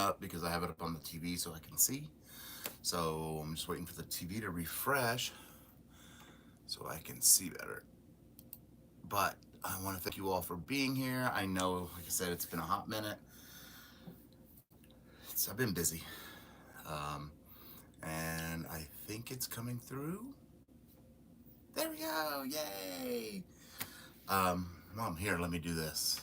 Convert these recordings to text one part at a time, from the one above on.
up because I have it up on the TV so I can see. So I'm just waiting for the TV to refresh so I can see better. But I want to thank you all for being here. I know, like I said, it's been a hot minute. I've been busy. Um, and I think it's coming through. There we go. Yay. Mom, here, let me do this.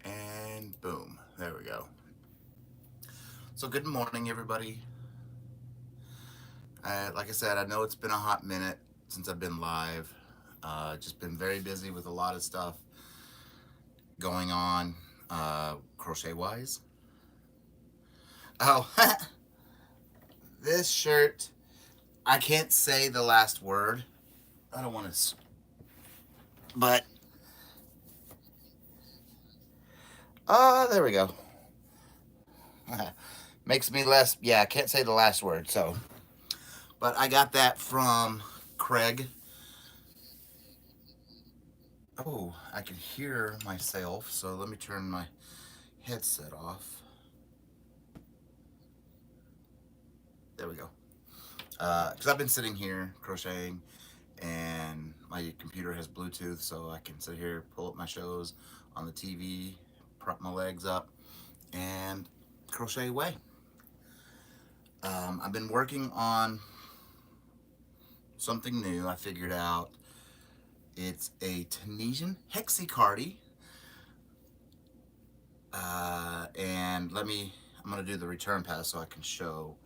And boom. There we go. So good morning, everybody. Like I said, I know it's been a hot minute since I've been live. Just been very busy with a lot of stuff going on, crochet-wise. Oh, this shirt, I can't say the last word. I don't want to, but, there we go. Makes me less, yeah, I can't say the last word, so. But I got that from Craig. Oh, I can hear myself, so let me turn my headset off. There we go. Because I've been sitting here crocheting, and my computer has Bluetooth, so I can sit here, pull up my shows on the TV, prop my legs up, and crochet away. I've been working on something new I figured out. It's a Tunisian hexi-cardi. And I'm going to do the return pass so I can show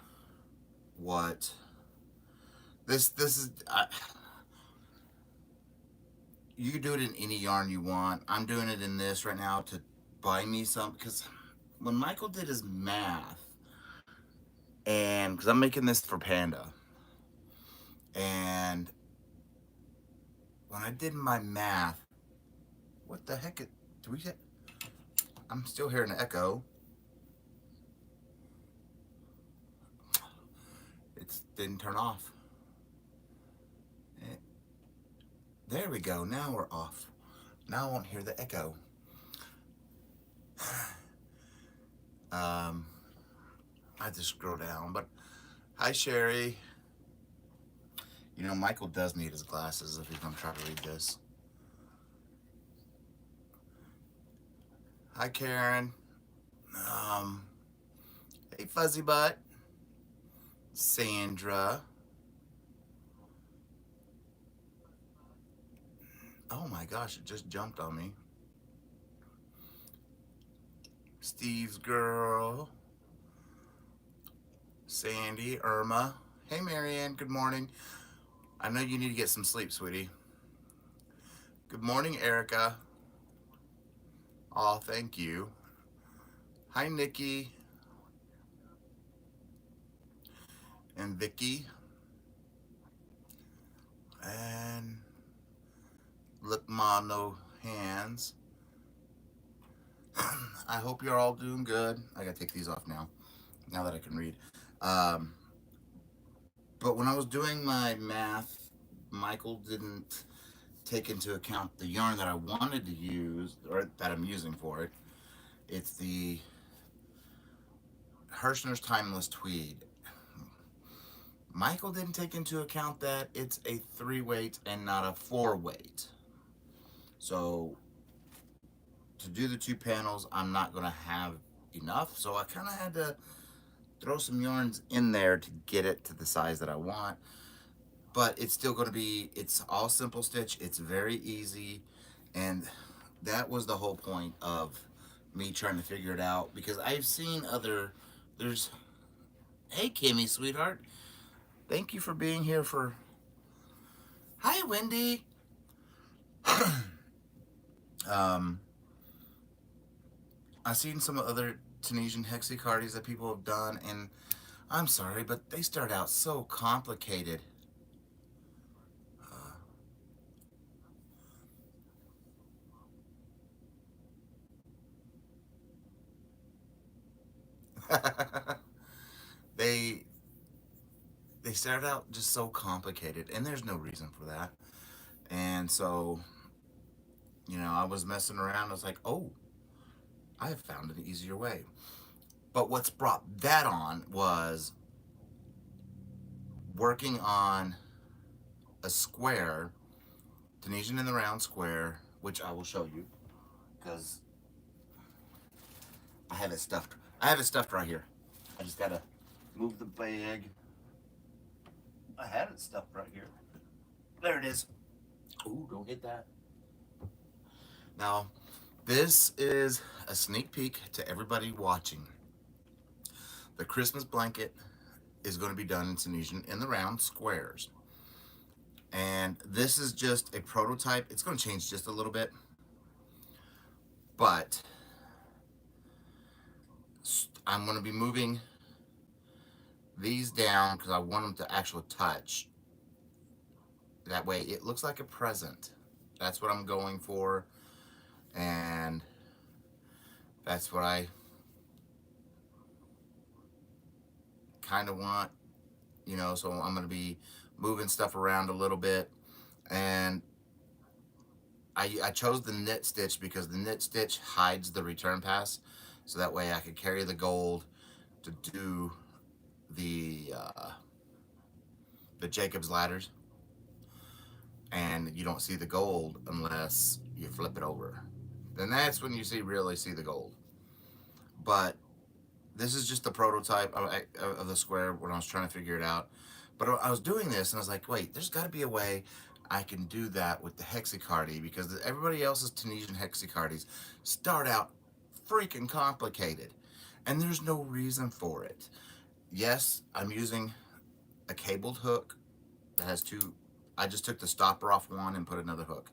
what this is. You can do it in any yarn you want. I'm doing it in this right now to buy me some, because when Michael did his math, and because I'm making this for Panda, and when I did my math, what the heck, do we get? I'm still hearing an echo. It didn't turn off. There we go. Now we're off. Now I won't hear the echo. I just scroll down. But hi, Sherry. You know, Michael does need his glasses if he's going to try to read this. Hi, Karen. Hey, Fuzzy Butt. Sandra. Oh my gosh, it just jumped on me. Steve's girl. Sandy, Irma. Hey, Marianne, good morning. I know you need to get some sleep, sweetie. Good morning, Erica. Oh, thank you. Hi, Nikki. And Vicky. And look, Ma, no hands. I hope you're all doing good. I gotta take these off now that I can read. But when I was doing my math, Michael didn't take into account the yarn that I wanted to use, or that I'm using for it. It's the Hirschner's Timeless Tweed. Michael didn't take into account that it's a 3-weight and not a 4-weight. So to do the 2 panels, I'm not going to have enough. So I kind of had to throw some yarns in there to get it to the size that I want. But it's still going to be, it's all simple stitch. It's very easy. And that was the whole point of me trying to figure it out. Because I've seen hey, Kimmy, sweetheart. Thank you for being here for... Hi, Wendy. I've seen some other Tunisian hexi-cardis that people have done, and I'm sorry, but they start out so complicated. they start out just so complicated, and there's no reason for that. And so, I was messing around. I was like, oh, I have found an easier way. But what's brought that on was working on a square, Tunisian in the round square, which I will show you because I have it stuffed. I have it stuffed right here. I just gotta move the bag. I had it stuffed right here. There it is. Ooh, don't hit that. Now, this is a sneak peek to everybody watching. The Christmas blanket is going to be done in Tunisian in the round squares. And this is just a prototype. It's going to change just a little bit. But I'm going to be moving these down because I want them to actually touch. That way it looks like a present. That's what I'm going for. And that's what I kind of want, you know, so I'm going to be moving stuff around a little bit. And I chose the knit stitch because the knit stitch hides the return pass, so that way I could carry the gold to do the Jacob's ladders, and you don't see the gold unless you flip it over. Then that's when you really see the gold. But this is just the prototype of the square when I was trying to figure it out. But I was doing this and I was like, wait, there's got to be a way I can do that with the hexacardy, because everybody else's Tunisian hexacardis start out freaking complicated and there's no reason for it. Yes, I'm using a cabled hook that has two. I just took the stopper off one and put another hook.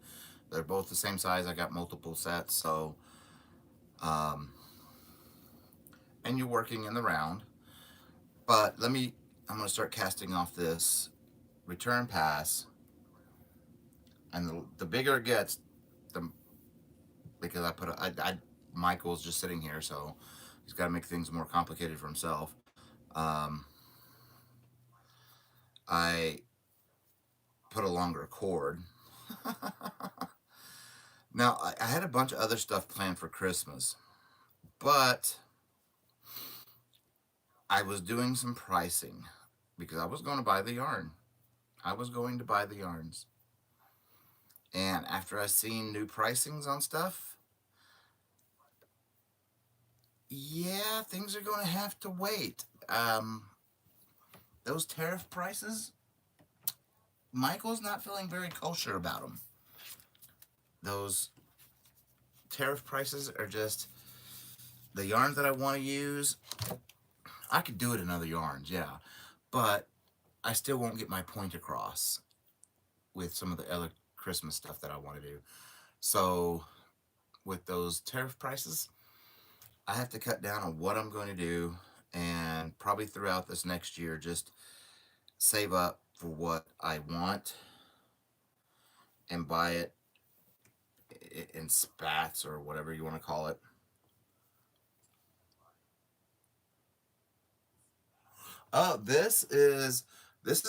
They're both the same size. I got multiple sets, so and you're working in the round. But I'm going to start casting off this return pass, and the bigger it gets, the because Michael's just sitting here, so he's got to make things more complicated for himself. I put a longer cord. Now, I had a bunch of other stuff planned for Christmas, but I was doing some pricing because I was going to buy the yarn. I was going to buy the yarns. And after I seen new pricings on stuff, yeah, things are going to have to wait. Those tariff prices, Michael's not feeling very kosher about them. Those tariff prices are just the yarns that I want to use. I could do it in other yarns, yeah, but I still won't get my point across with some of the other Christmas stuff that I want to do. So with those tariff prices, I have to cut down on what I'm going to do, and probably throughout this next year just save up for what I want and buy it in spats or whatever you want to call it. Oh, this is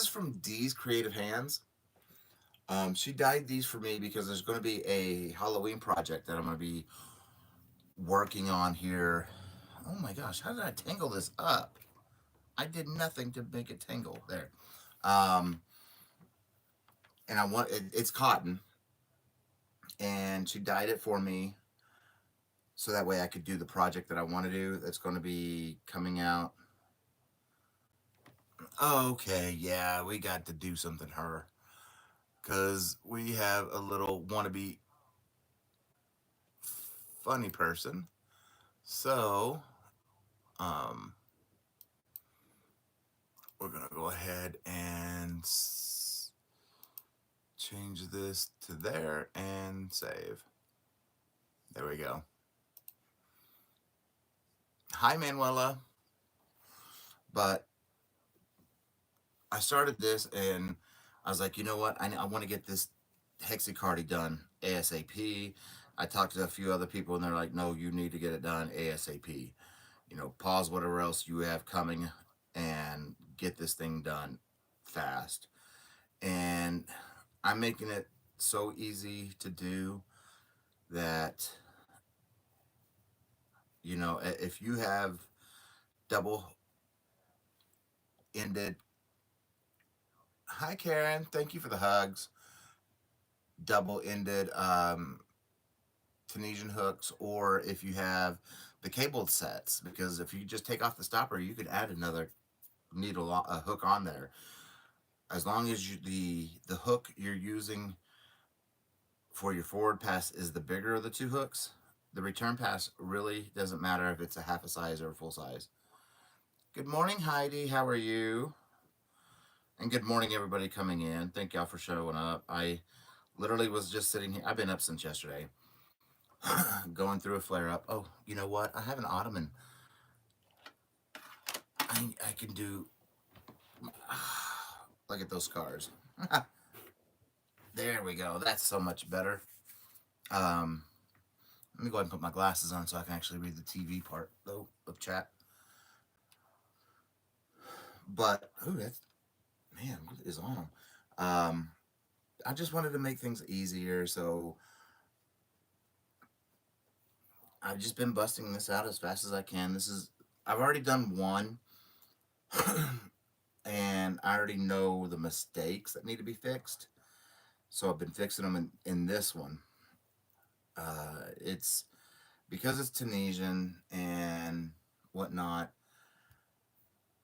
from Dee's Creative Hands. She dyed these for me because there's going to be a Halloween project that I'm going to be working on here. Oh my gosh, how did I tangle this up? I did nothing to make it tangle there. Um, and it's cotton, and she dyed it for me so that way I could do the project that I want to do. That's going to be coming out. Okay, yeah, we got to do something her, because we have a little wannabe funny person. So, um, we're gonna go ahead and change this to there and save. There we go. Hi, Manuela. But I started this and I was like, you know what? I want to get this hexacardy done ASAP. I talked to a few other people and they're like, no, you need to get it done ASAP. You know, pause whatever else you have coming and get this thing done fast. And I'm making it so easy to do. that, if you have double ended, hi Karen, thank you for the hugs, double ended Tunisian hooks, or if you have the cabled sets, because if you just take off the stopper, you could add another needle, a hook on there. As long as the hook you're using for your forward pass is the bigger of the two hooks, the return pass really doesn't matter if it's a half a size or a full size. Good morning, Heidi. How are you? And good morning, everybody coming in. Thank y'all for showing up. I literally was just sitting here. I've been up since yesterday, going through a flare up. Oh, you know what? I have an ottoman. I can do. Look at those scars. There we go. That's so much better. Um, Let me go ahead and put my glasses on so I can actually read the TV part though of chat. But that's, man, what is on them? I just wanted to make things easier, so I've just been busting this out as fast as I can. I've already done one, and I already know the mistakes that need to be fixed. So I've been fixing them in this one. It's because it's Tunisian and whatnot.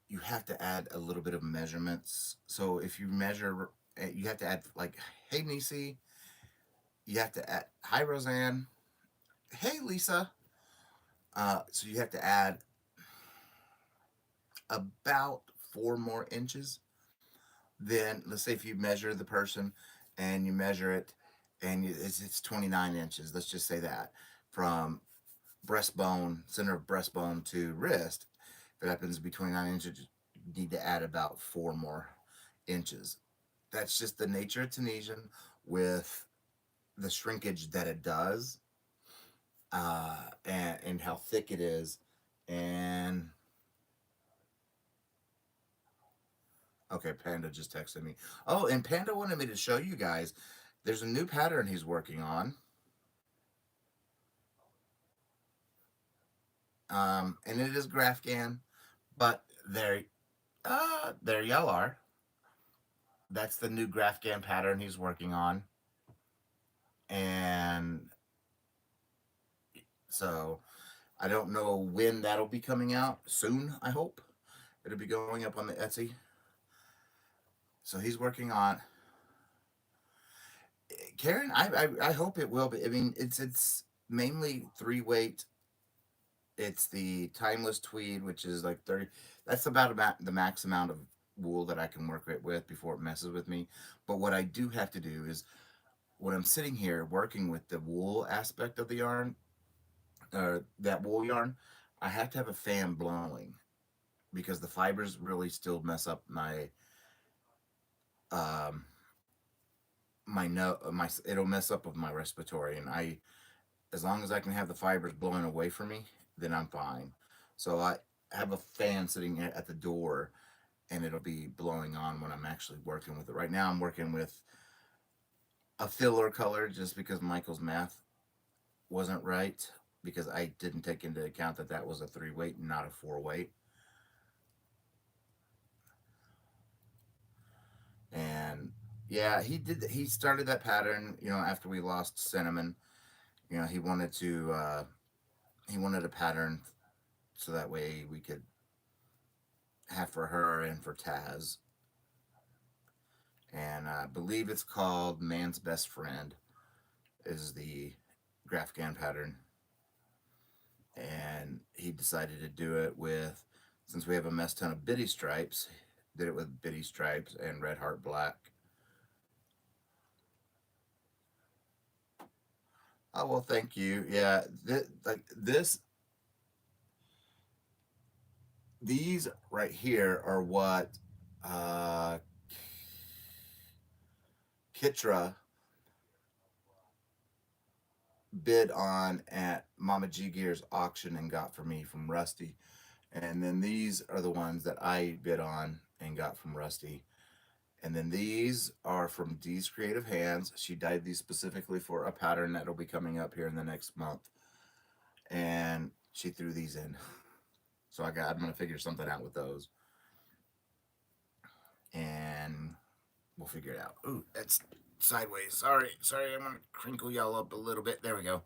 You have to add a little bit of measurements. So if you measure, you have to add, like, hey Nisi, you have to add, hi Roseanne, hey Lisa. So you have to add about 4 more inches. Then let's say if you measure the person and you measure it and it's 29 inches. Let's just say that from breastbone, center of breastbone to wrist. If it happens to be 29 inches, you need to add about 4 more inches. That's just the nature of Tunisian with the shrinkage that it does, and how thick it is. And okay, Panda just texted me. Oh, and Panda wanted me to show you guys. There's a new pattern he's working on. And it is Graphgan, but there y'all are. That's the new Graphgan pattern he's working on. And so I don't know when that'll be coming out. Soon, I hope. It'll be going up on the Etsy. So he's working on Karen. I hope it will be. I mean, it's mainly 3 weight. It's the timeless tweed, which is like 30. That's about the max amount of wool that I can work it with before it messes with me. But what I do have to do is when I'm sitting here working with the wool aspect of the yarn, that wool yarn, I have to have a fan blowing because the fibers really still mess up um, my no my it'll mess up with my respiratory, and I as long as I can have the fibers blowing away from me, then I'm fine. So I have a fan sitting at the door, and it'll be blowing on when I'm actually working with it. Right now, I'm working with a filler color just because Michael's math wasn't right because I didn't take into account that that was a 3 weight and not a 4 weight. And yeah, he started that pattern, after we lost Cinnamon. He wanted a pattern so that way we could have for her and for Taz. And I believe it's called Man's Best Friend is the Graphgan pattern. And he decided to do it with, since we have a mess ton of bitty stripes, did it with bitty stripes and red heart black. Oh, well, thank you. Yeah, these right here are what uh, Kitra bid on at Mama G Gear's auction and got for me from Rusty. And then these are the ones that I bid on and got from Rusty. And then these are from Dee's Creative Hands. She dyed these specifically for a pattern that'll be coming up here in the next month. And she threw these in. So I'm gonna figure something out with those. And we'll figure it out. Ooh, that's sideways. Sorry, I'm gonna crinkle y'all up a little bit. There we go.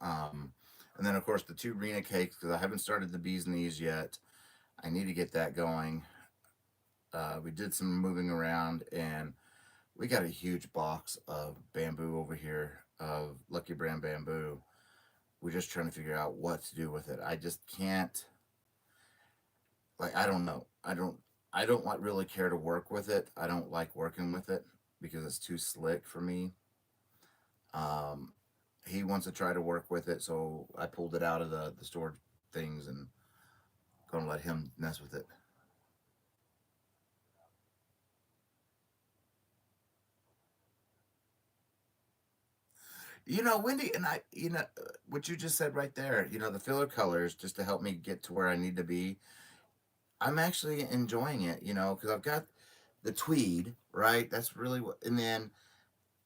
um, and then of course the two Rena cakes, because I haven't started the bees knees yet. I need to get that going. We did some moving around, and we got a huge box of bamboo over here, of Lucky Brand bamboo. We're just trying to figure out what to do with it. I just can't, like, I don't know. I don't want really care to work with it. I don't like working with it because it's too slick for me. Um, he wants to try to work with it, so I pulled it out of the storage things and gonna let him mess with it. Wendy, and what you just said right there, the filler colors just to help me get to where I need to be. I'm actually enjoying it, because I've got the tweed, right? That's really what, and then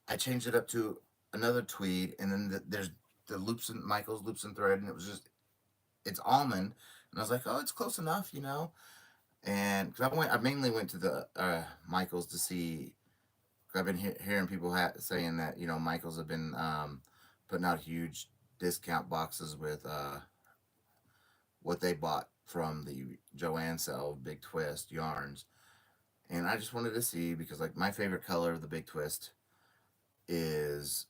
I changed it up to another tweed, and then there's the loops and Michael's loops and thread, and it's almond, and I was like, oh, it's close enough, and because I mainly went to the Michael's to see. Cause I've been hearing people saying that Michael's have been putting out huge discount boxes with what they bought from the Joanne sale of Big Twist yarns, and I just wanted to see because like my favorite color of the Big Twist is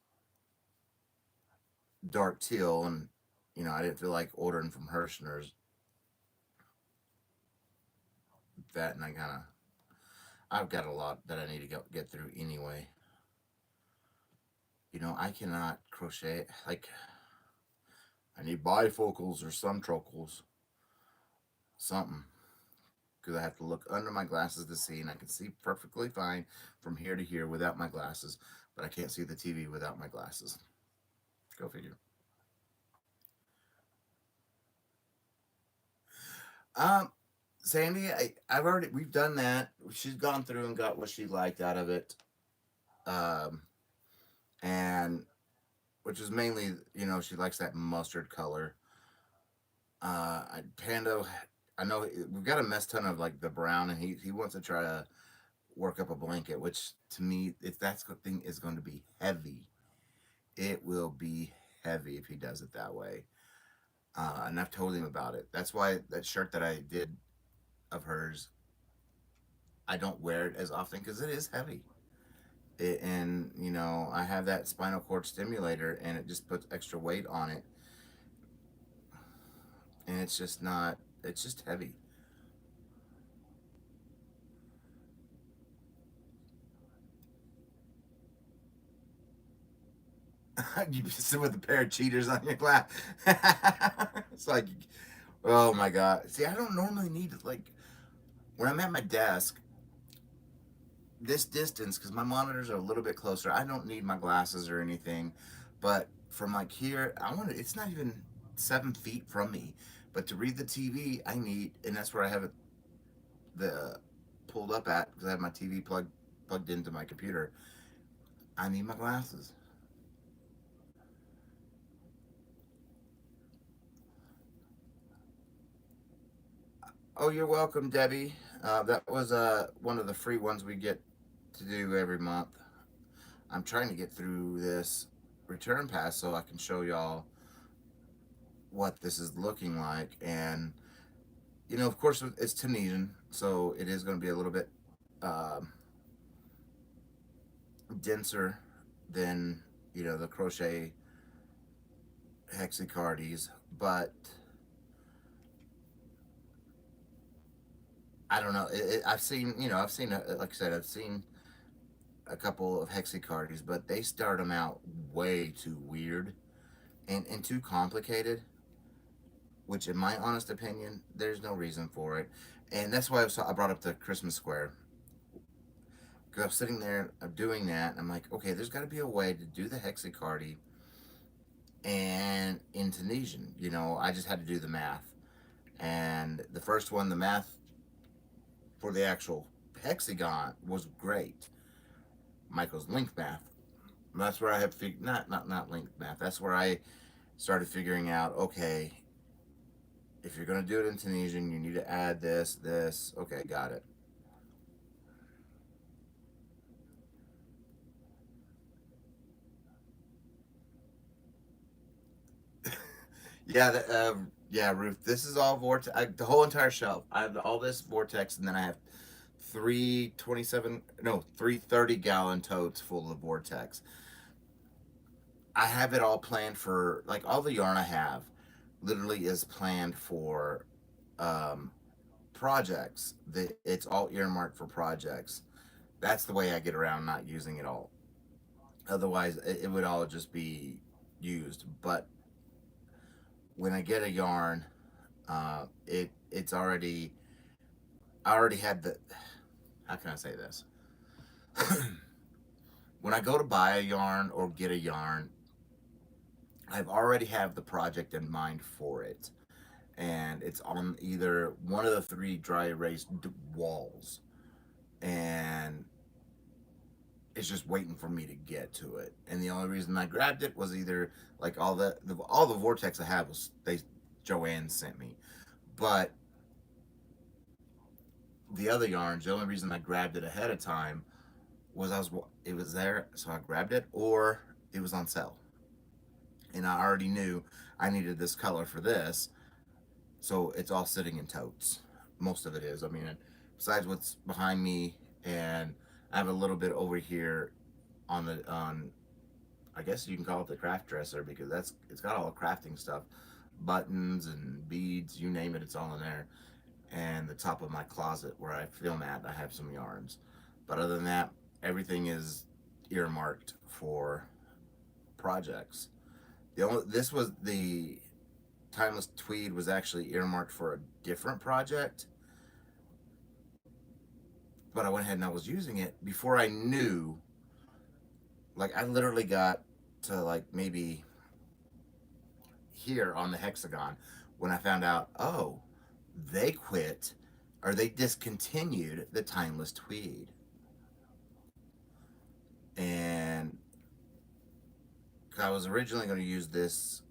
dark teal, and I didn't feel like ordering from Hirschner's that, and I've got a lot that I need to get through anyway. I cannot crochet like I need bifocals or some trocals, something, because I have to look under my glasses to see, and I can see perfectly fine from here to here without my glasses, but I can't see the TV without my glasses. Go figure. Um, Sandy, we've done that. She's gone through and got what she liked out of it, um, and which is mainly, she likes that mustard color. Pando, I know we've got a mess ton of like the brown, and he wants to try to work up a blanket, which to me, if that thing is going to be heavy, it will be heavy if he does it that way. And I've told him about it. That's why that shirt that I did of hers, I don't wear it as often because it is heavy. And I have that spinal cord stimulator, and it just puts extra weight on it, and it's just not. It's just heavy. You sit with a pair of cheaters on your lap. It's like, oh my god. See, I don't normally need like when I'm at my desk, this distance, because my monitors are a little bit closer. I don't need my glasses or anything, but from like here, I want to. It's not even 7 feet from me, but to read the TV, I need, and that's where I have it the pulled up at because I have my TV plugged into my computer. I need my glasses. Oh, you're welcome, Debbie. That was one of the free ones we get to do every month. I'm trying to get through this return pass so I can show y'all what this is looking like. And, of course, it's Tunisian, so it is going to be a little bit um, denser than, the crochet hexacardies. But I don't know. Like I said, I've seen a couple of hexacardies, but they start them out way too weird and too complicated, which, in my honest opinion, there's no reason for it. And that's why I brought up the Christmas square. Because I was sitting there doing that, and I'm like, okay, there's got to be a way to do the hexacardy and in Tunisian. I just had to do the math. And the first one, the math for the actual hexagon was great. Michael's length math. That's where I have not length math. That's where I started figuring out, okay, if you're gonna do it in Tunisian, you need to add this. Okay, got it. Yeah, yeah, Ruth. This is all vortex. The whole entire shelf. I have all this vortex, and then I have 3 30 gallon totes full of vortex. I have it all planned for, like, all the yarn I have literally is planned for um, projects. It's all earmarked for projects. That's the way I get around not using it all. Otherwise, it would all just be used. But when I get a yarn, it's already, I already had the, how can I say this? When I go to buy a yarn or get a yarn, I've already have the project in mind for it, and it's on either one of the three dry erase walls, and it's just waiting for me to get to it. And the only reason I grabbed it was either, like, all the vortex I have was Joanne sent me, but the other yarns, the only reason I grabbed it ahead of time was it was there, so I grabbed it, or it was on sale, and I already knew I needed this color for this, so it's all sitting in totes. Most of it is. I mean, besides what's behind me, and I have a little bit over here on I guess you can call it the craft dresser, because it's got all the crafting stuff, buttons and beads, you name it, it's all in there. And the top of my closet where I film at, I have some yarns. But other than that, everything is earmarked for projects. This was the timeless tweed was actually earmarked for a different project, but I went ahead and I was using it before I knew. Like, I literally got to, like, maybe here on the hexagon when I found out, oh, they quit, or they discontinued the timeless tweed. And I was originally going to use this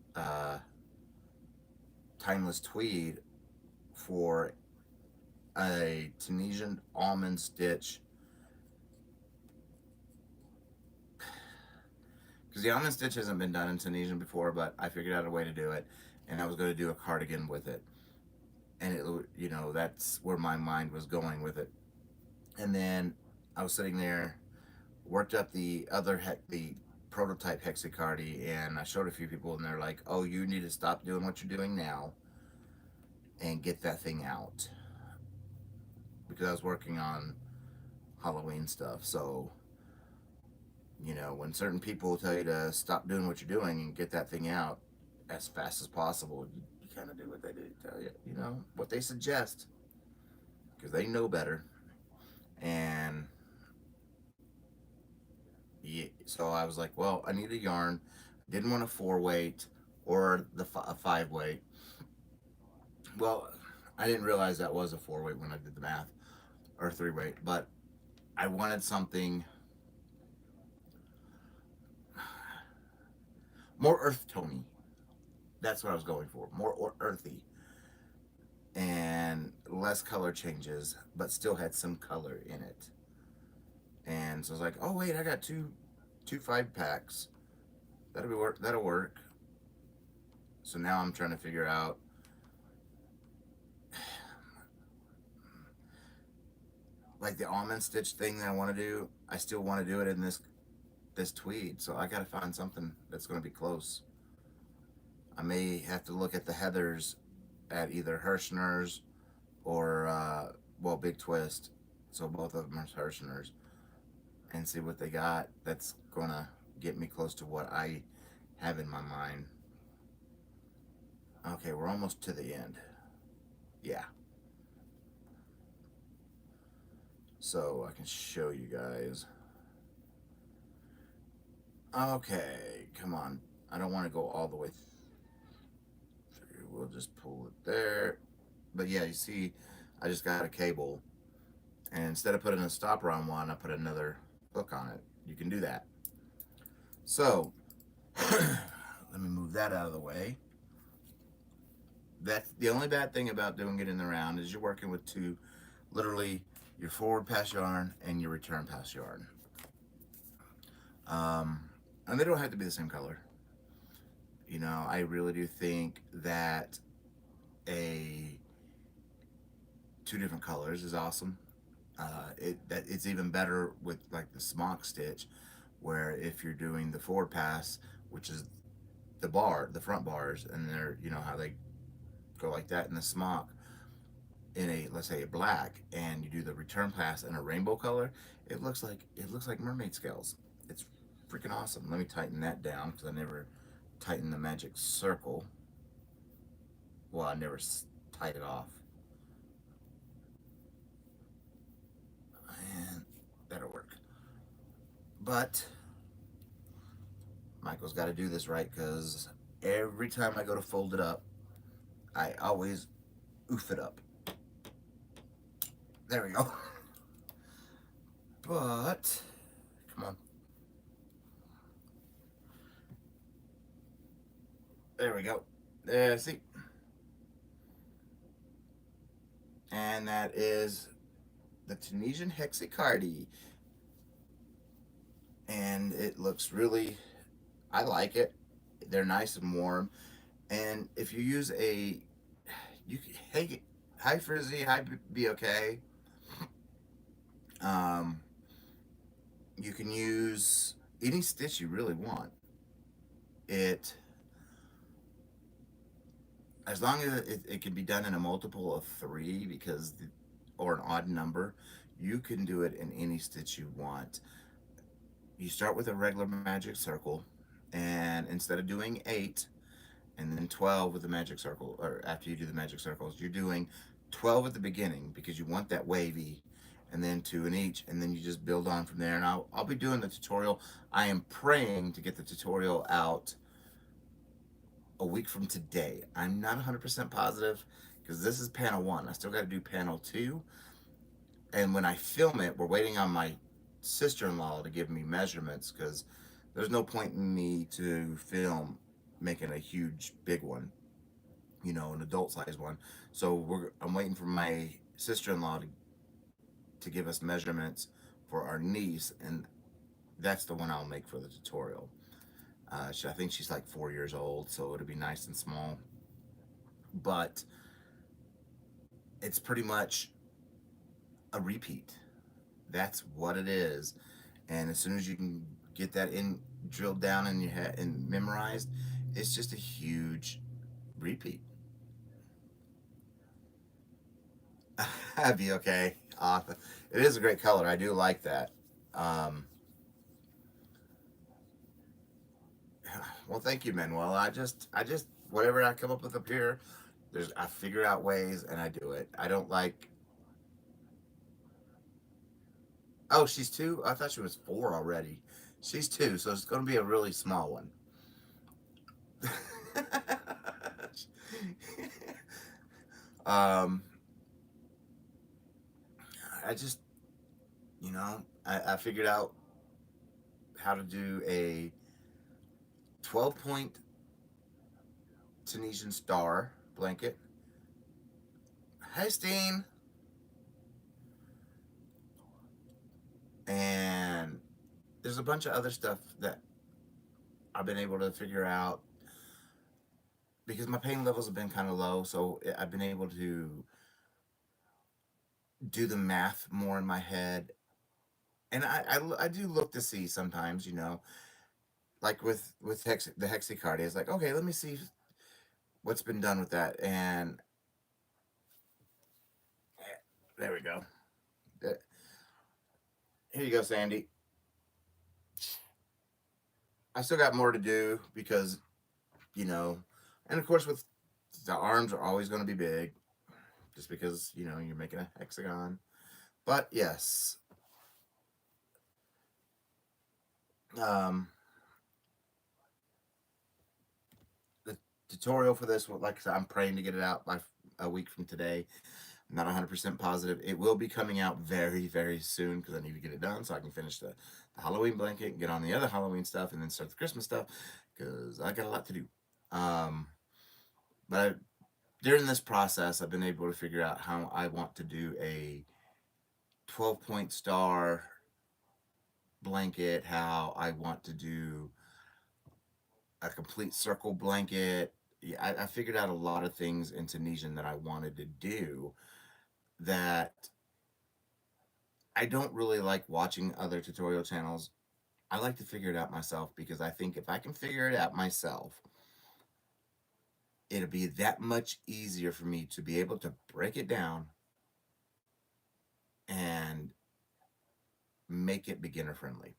timeless tweed for a Tunisian almond stitch, because the almond stitch hasn't been done in Tunisian before, but I figured out a way to do it, and I was going to do a cardigan with it. And that's where my mind was going with it. And then I was sitting there, worked up the prototype hexicardi, and I showed a few people, and they're like, "Oh, you need to stop doing what you're doing now and get that thing out," because I was working on Halloween stuff. So, when certain people tell you to stop doing what you're doing and get that thing out as fast as possible, you kind of do what they do tell you, what they suggest, because they know better. And yeah, so I was like, well, I need a yarn. Didn't want a 4 weight or a 5 weight. Well, I didn't realize that was a 4 weight when I did the math, or 3 weight, but I wanted something more earth tony. That's what I was going for. More earthy and less color changes, but still had some color in it. And so I was like, oh wait, I got two 5 packs. That'll work. So now I'm trying to figure out, like, the almond stitch thing that I want to do. I still want to do it in this tweed, so I gotta find something that's going to be close. I may have to look at the heathers at either Hirschner's or Big Twist. So both of them are Hirschner's, and see what they got that's gonna get me close to what I have in my mind. Okay, we're almost to the end. Yeah. So I can show you guys. Okay, come on. I don't want to go all the way through. We'll just pull it there. But yeah, you see, I just got a cable, And instead of putting a stopper on one, I put another hook on it. You can do that. So let me move that out of the way. That's the only bad thing about doing it in the round is you're working with two, literally your forward pass yarn and your return pass yarn. And they don't have to be the same color. You know, I really do think that a two different colors is awesome. It's even better with like the smock stitch, where if you're doing the forward pass, which is the front bars, and they're, you know, how they go like that in the smock in a, let's say, a black, and you do the return pass in a rainbow color, it looks like mermaid scales. It's freaking awesome. Let me tighten that down because I never tightened the magic circle. Well, I never tied it off, and that'll work. But Michael's got to do this right because every time I go to fold it up, I always oof it up. There we go. But come on. There we go. There, see? And that is the Tunisian Hexacardi. And it looks really, I like it. They're nice and warm. And if you use you can, hey, hi Frizzy, hi be okay. Um, you can use any stitch you really want. It, as long as it can be done in a multiple of three, or an odd number, you can do it in any stitch you want. You start with a regular magic circle, and instead of doing 8 and then 12 with the magic circle, or after you do the magic circles, you're doing 12 at the beginning because you want that wavy, and then 2 in each, and then you just build on from there. And I'll be doing the tutorial. I am praying to get the tutorial out a week from today. I'm not 100% positive because this is panel 1. I still got to do panel 2. And when I film it, we're waiting on my sister-in-law to give me measurements because there's no point in me to film making a huge big one, you know, an adult size one. So I'm waiting for my sister-in-law to give us measurements for our niece, and that's the one I'll make for the tutorial. I think she's like 4 years old, so it'll be nice and small. But it's pretty much a repeat. That's what it is. And as soon as you can get that in drilled down in your head and memorized, it's just a huge repeat. That'd be okay. It is a great color. I do like that. Um, well, thank you, Manuel. I just, whatever I come up with up here, I figure out ways and I do it. I don't like. Oh, she's 2. I thought she was 4 already. She's 2, so it's going to be a really small one. um, I just, I figured out how to do a 12-point Tunisian star blanket. Hi, Steen. And there's a bunch of other stuff that I've been able to figure out because my pain levels have been kind of low. So I've been able to do the math more in my head. And I do look to see sometimes, like with the hexacardia, it's like, okay, let me see what's been done with that. And there we go. Here you go, Sandy. I still got more to do because, you know, and of course, with the arms are always going to be big just because, you're making a hexagon. But yes, um, the tutorial for this, like I said, I'm praying to get it out by a week from today. I'm not 100% positive. It will be coming out very, very soon because I need to get it done so I can finish the Halloween blanket, get on the other Halloween stuff, and then start the Christmas stuff because I got a lot to do. Um, but during this process, I've been able to figure out how I want to do a 12-point star blanket, how I want to do a complete circle blanket. Yeah, I figured out a lot of things in Tunisian that I wanted to do that I don't really like watching other tutorial channels. I like to figure it out myself because I think if I can figure it out myself, it'll be that much easier for me to be able to break it down and make it beginner friendly.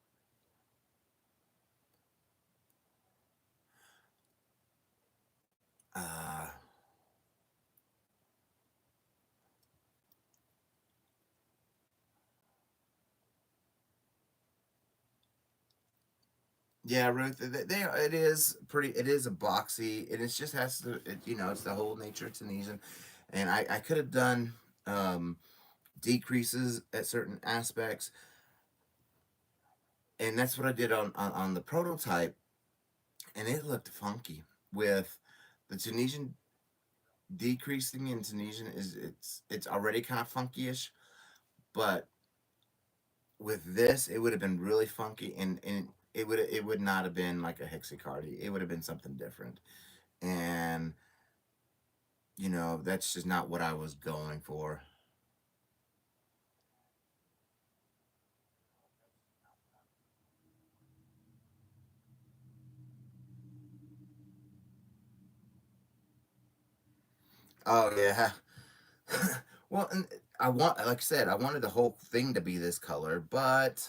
Uh, yeah, Ruth, it is pretty. It is a boxy, and it just has to. It's the whole nature of Tunisian, and I could have done um, decreases at certain aspects, and that's what I did on the prototype, and it looked funky with the Tunisian decreasing in Tunisian is it's already kind of funkyish, but with this it would have been really funky and it would not have been like a hexicardi. It would have been something different. And that's just not what I was going for. Oh yeah. Well, and like I said, I wanted the whole thing to be this color, but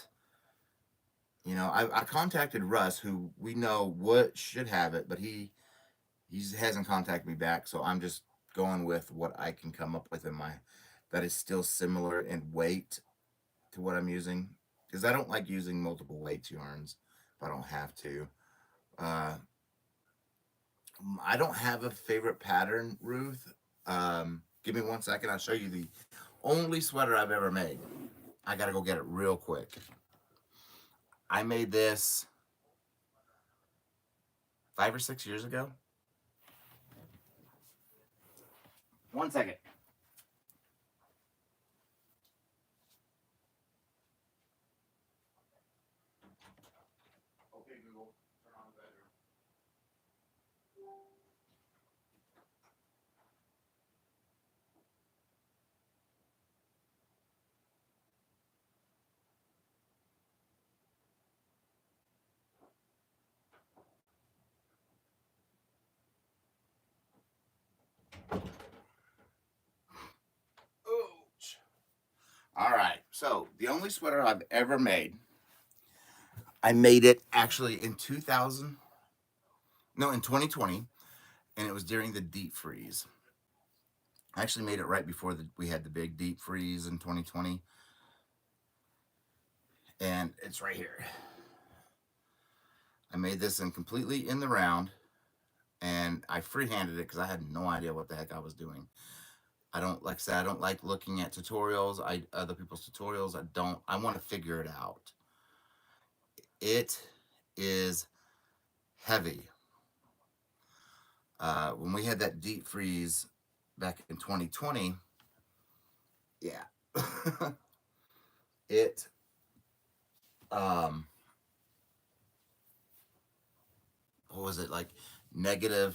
I contacted Russ, who we know what should have it, but he hasn't contacted me back, so I'm just going with what I can come up with in my that is still similar in weight to what I'm using because I don't like using multiple weights yarns if I don't have to. Uh, I don't have a favorite pattern, Ruth. Give me 1 second. I'll show you the only sweater I've ever made. I gotta go get it real quick. I made this 5 or 6 years ago. 1 second. Okay, Google, turn on the bedroom. Ouch. All right. So the only sweater I've ever made, I made it actually in 2000. No, in 2020, and it was during the deep freeze. I actually made it right before we had the big deep freeze in 2020, and it's right here. I made this in completely in the round, and I freehanded it because I had no idea what the heck I was doing. I don't like I said I don't like looking at tutorials. Other people's tutorials. I don't. I want to figure it out. It is heavy. When we had that deep freeze back in 2020, yeah, it what was it like -12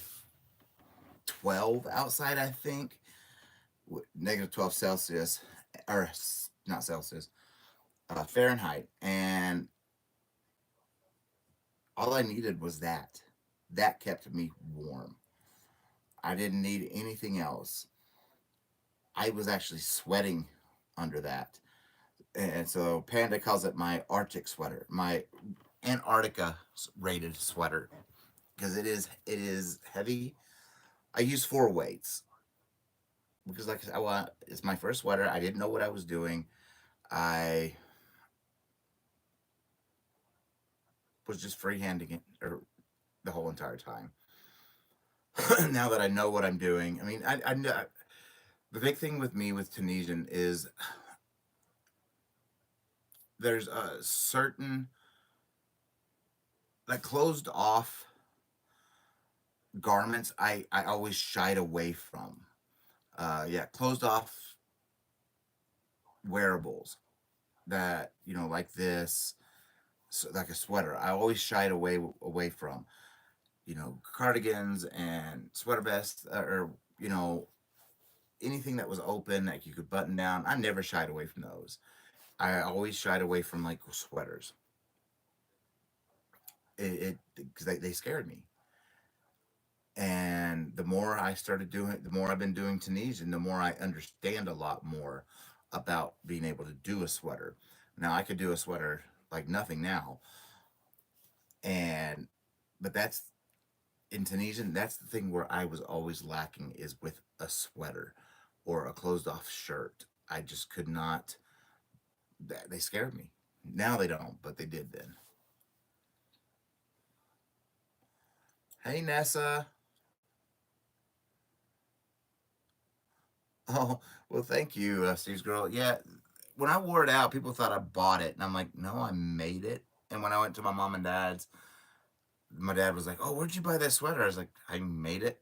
outside? I think -12 Celsius, or not Celsius, Fahrenheit, and all I needed was that. That kept me warm. I didn't need anything else. I was actually sweating under that. And so Panda calls it my Arctic sweater, my Antarctica rated sweater, because it is heavy. I use 4 weights because like I want it's my first sweater. I didn't know what I was doing. I was just freehanding it the whole entire time. Now that I know what I'm doing, I mean, I know The big thing with me with Tunisian is there's a certain, like, closed off garments I always shied away from. Yeah, closed off wearables that, like this, so like a sweater. I always shied away from, cardigans and sweater vests, or anything that was open that you could button down. I never shied away from those. I always shied away from like sweaters. It because they scared me. And the more I started doing it, the more I've been doing Tunisian, the more I understand a lot more about being able to do a sweater. Now I could do a sweater like nothing now, and but that's in Tunisian. That's the thing where I was always lacking, is with a sweater or a closed off shirt. I just could not. They scared me. Now they don't, but they did then. Hey Nessa. Oh, well, thank you, Steve's girl. Yeah, when I wore it out, people thought I bought it, and I'm like, no, I made it. And when I went to my mom and dad's, my dad was like, "Oh, where'd you buy that sweater?" I was like, "I made it,"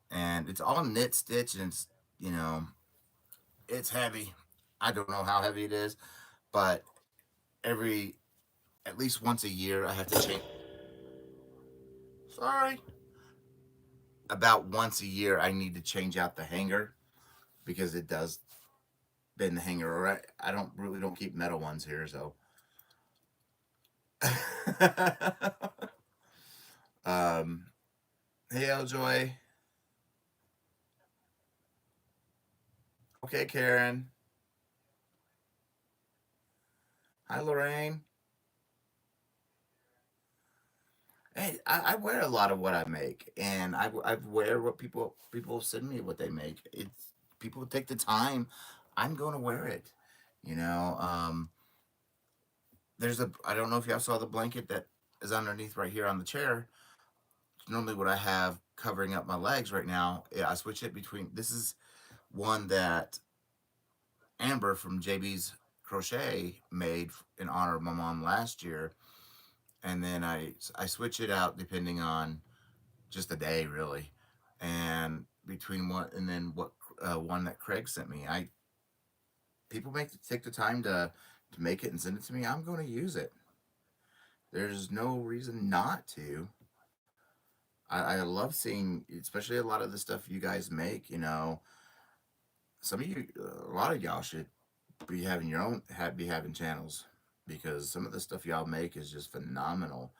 and it's all knit stitch, and it's heavy. I don't know how heavy it is, but every at least once a year, I have to change. Sorry, about once a year, I need to change out the hanger because it does bend the hanger. Or I don't really don't keep metal ones here, so. um, hey, Eljoy. Okay, Karen. Hi, Lorraine. Hey, I wear a lot of what I make, and I wear what people send me what they make. It's people take the time. I'm going to wear it. You know, there's a I don't know if y'all saw the blanket that is underneath right here on the chair. It's normally what I have covering up my legs right now. Yeah, I switch it between. This is one that Amber from JB's Crochet made in honor of my mom last year, and then I switch it out depending on just a day really, and between one and then what one that Craig sent me. I People take the time to make it and send it to me. I'm going to use it. There's no reason not to. I love seeing, especially a lot of the stuff you guys make. Some of you, a lot of y'all should be having your own be having channels, because some of the stuff y'all make is just phenomenal.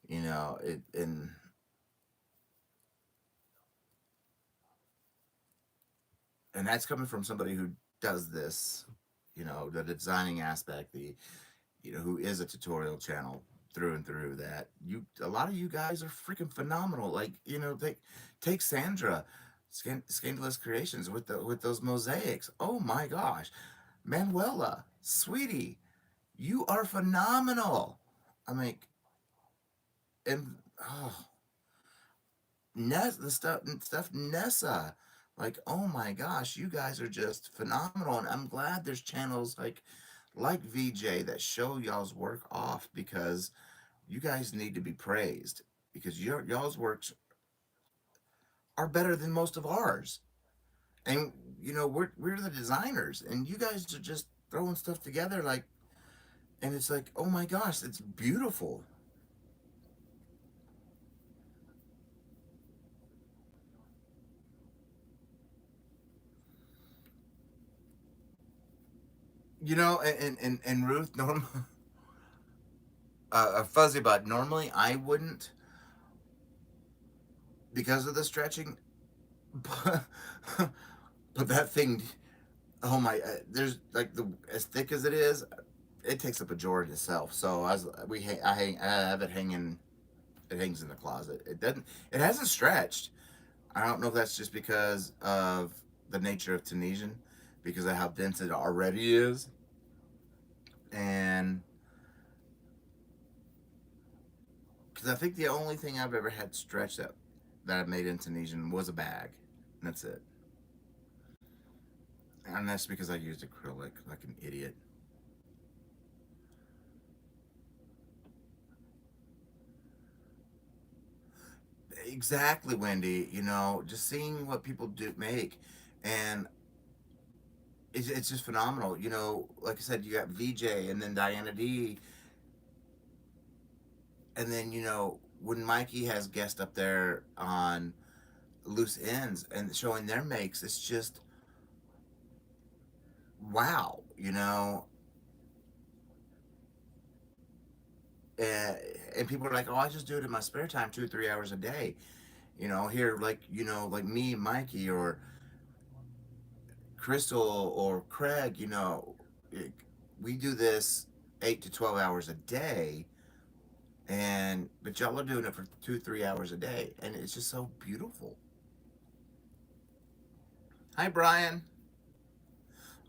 It and that's coming from somebody who does this, the designing aspect, the who is a tutorial channel through and through. That you A lot of you guys are freaking phenomenal. Like, take Sandra, Scandalous Creations, with those mosaics. Oh my gosh, Manuela, sweetie, you are phenomenal. I mean, and oh, the stuff Nessa, like, oh my gosh, you guys are just phenomenal, and I'm glad there's channels like VJ that show y'all's work off, because you guys need to be praised, because y'all's works are better than most of ours, and we're the designers, and you guys are just throwing stuff together, like, and it's like, oh my gosh, it's beautiful. And Ruth, Fuzzy Bud, normally I wouldn't, because of the stretching, but, but that thing, oh my, there's like, the as thick as it is, it takes up a drawer in itself. So as we hang, I have it hanging. It hangs in the closet. It hasn't stretched. I don't know if that's just because of the nature of Tunisian, because of how dense it already is, and because I think the only thing I've ever had stretch that I made in Tunisian was a bag, and that's it. And that's because I used acrylic like an idiot. Exactly, Wendy. You know, just seeing what people do make, and it's just phenomenal. You know, like I said, you got VJ and then Diana D, and then when Mikey has guest up there on loose ends and showing their makes, it's just wow. And, and people are like, oh, I just do it in my spare time, 2 or 3 hours a day. Here, like like me, Mikey, or Crystal, or Craig. It, we do this 8 to 12 hours a day, and but y'all are doing it for 2 3 hours a day, and it's just so beautiful. Hi, Brian.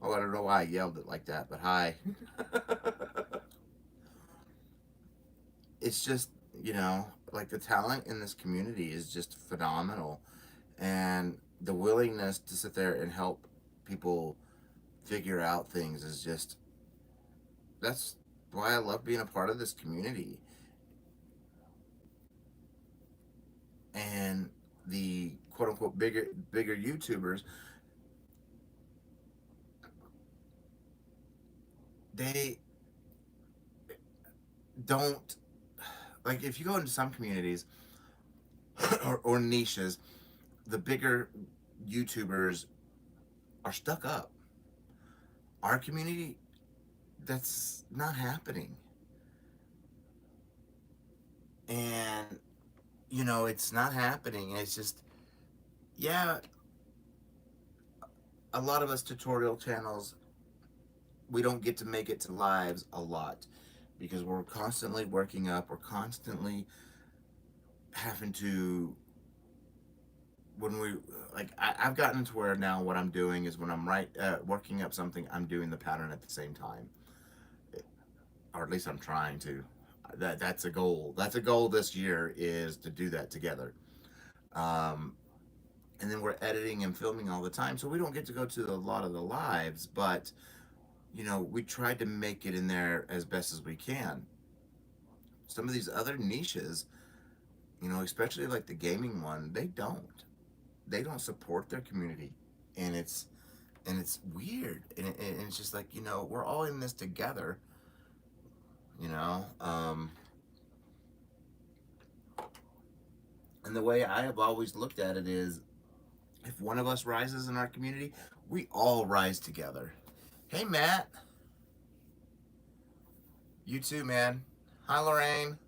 Oh, I don't know why I yelled it like that, but hi. It's just like the talent in this community is just phenomenal, and the willingness to sit there and help people figure out things is just that's why I love being a part of this community. And the quote unquote bigger YouTubers, they don't like, if you go into some communities or niches, the bigger YouTubers are stuck up. Our community, that's not happening. And it's not happening. It's just, yeah, a lot of us tutorial channels, we don't get to make it to lives a lot because we're constantly working up, we're constantly having to, when we like I've gotten to where now what I'm doing is when I'm working up something, I'm doing the pattern at the same time, or at least I'm trying to. That's a goal. That's a goal this year, is to do that together. um, and then we're editing and filming all the time, so we don't get to go to a lot of the lives, but we tried to make it in there as best as we can. Some of these other niches, especially like the gaming one, they don't support their community, and it's weird, and it's just like, we're all in this together. you know um and the way I have always looked at it is, if one of us rises in our community, we all rise together. Hey, Matt. You too, man. Hi, Lorraine.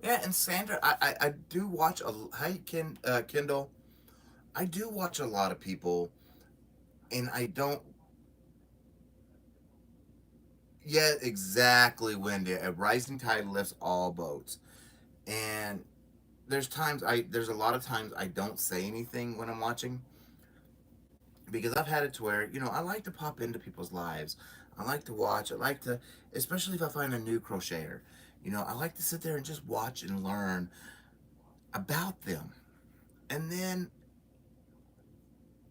Yeah, and Sandra, I do watch a. Hi, Kendall. I do watch a lot of people, and I don't. Yeah, exactly, Wendy. A rising tide lifts all boats, and there's a lot of times I don't say anything when I'm watching, because I've had it to where I like to pop into people's lives. I like to watch. I like to, especially if I find a new crocheter. I like to sit there and just watch and learn about them, and then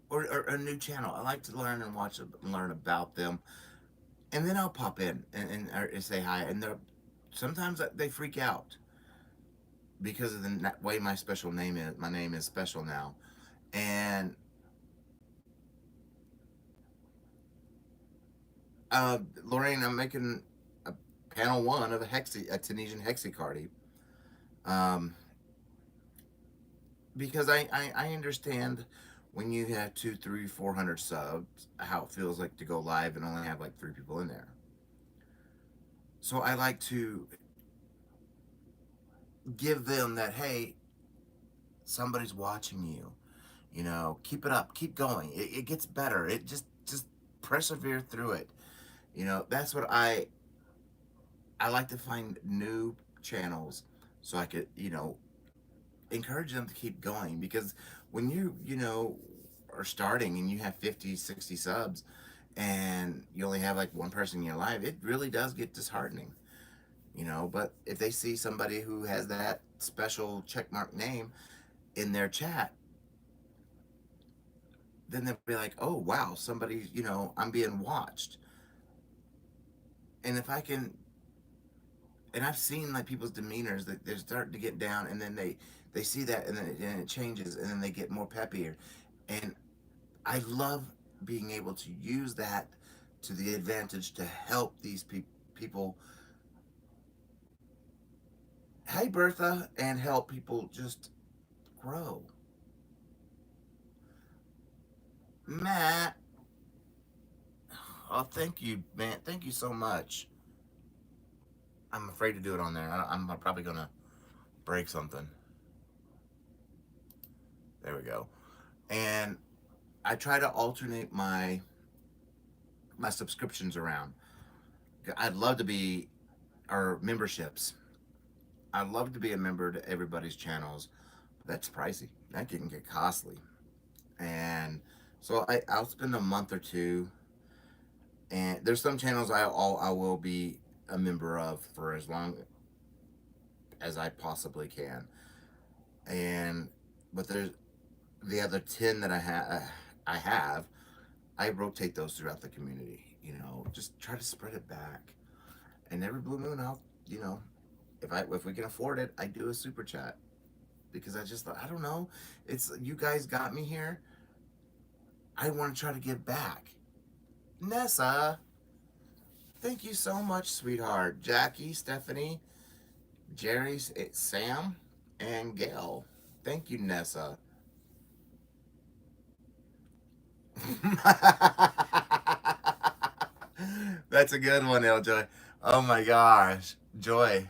or a new channel. I like to learn and watch and learn about them, and then I'll pop in and say hi. And sometimes they freak out because of the way my special name is. My name is special now, and Lorraine, I'm making a panel one of a Tunisian hexacardy, um, because I understand when you have two, three, 400 subs, how it feels like to go live and only have like 3 people in there. So I like to give them that, hey, somebody's watching you. Keep it up, keep going. It gets better. It just persevere through it. That's what I like to find new channels, so I could encourage them to keep going, because when you are starting and you have 50, 60 subs and you only have like one person in your life, it really does get disheartening. you know. But if they see somebody who has that special checkmark name in their chat, then they'll be like, oh wow, somebody, you know, I'm being watched. And if I can, and I've seen like people's demeanors that they're starting to get down, and then they see that, and then it changes, and then they get more peppier. And I love being able to use that to the advantage to help these people. Hey Bertha, and help people just grow. Matt, oh thank you, man. Thank you so much. I'm afraid to do it on there. I'm probably gonna break something. There we go. And I try to alternate my subscriptions around. I'd love to be, or memberships. I'd love to be a member to everybody's channels. That's pricey. That can get costly. And so I'll spend a month or two. And there's some channels I will be a member of for as long as I possibly can. And but there's the other 10 that I have, I rotate those throughout the community. You know, just try to spread it back. And every blue moon, I'll, you know, if we can afford it, I do a super chat because I just thought, I don't know, it's you guys got me here. I want to try to give back. Nessa, thank you so much, sweetheart. Jackie, Stephanie, Jerry, Sam, and Gail. Thank you, Nessa. That's a good one, Joy. Oh my gosh. Joy.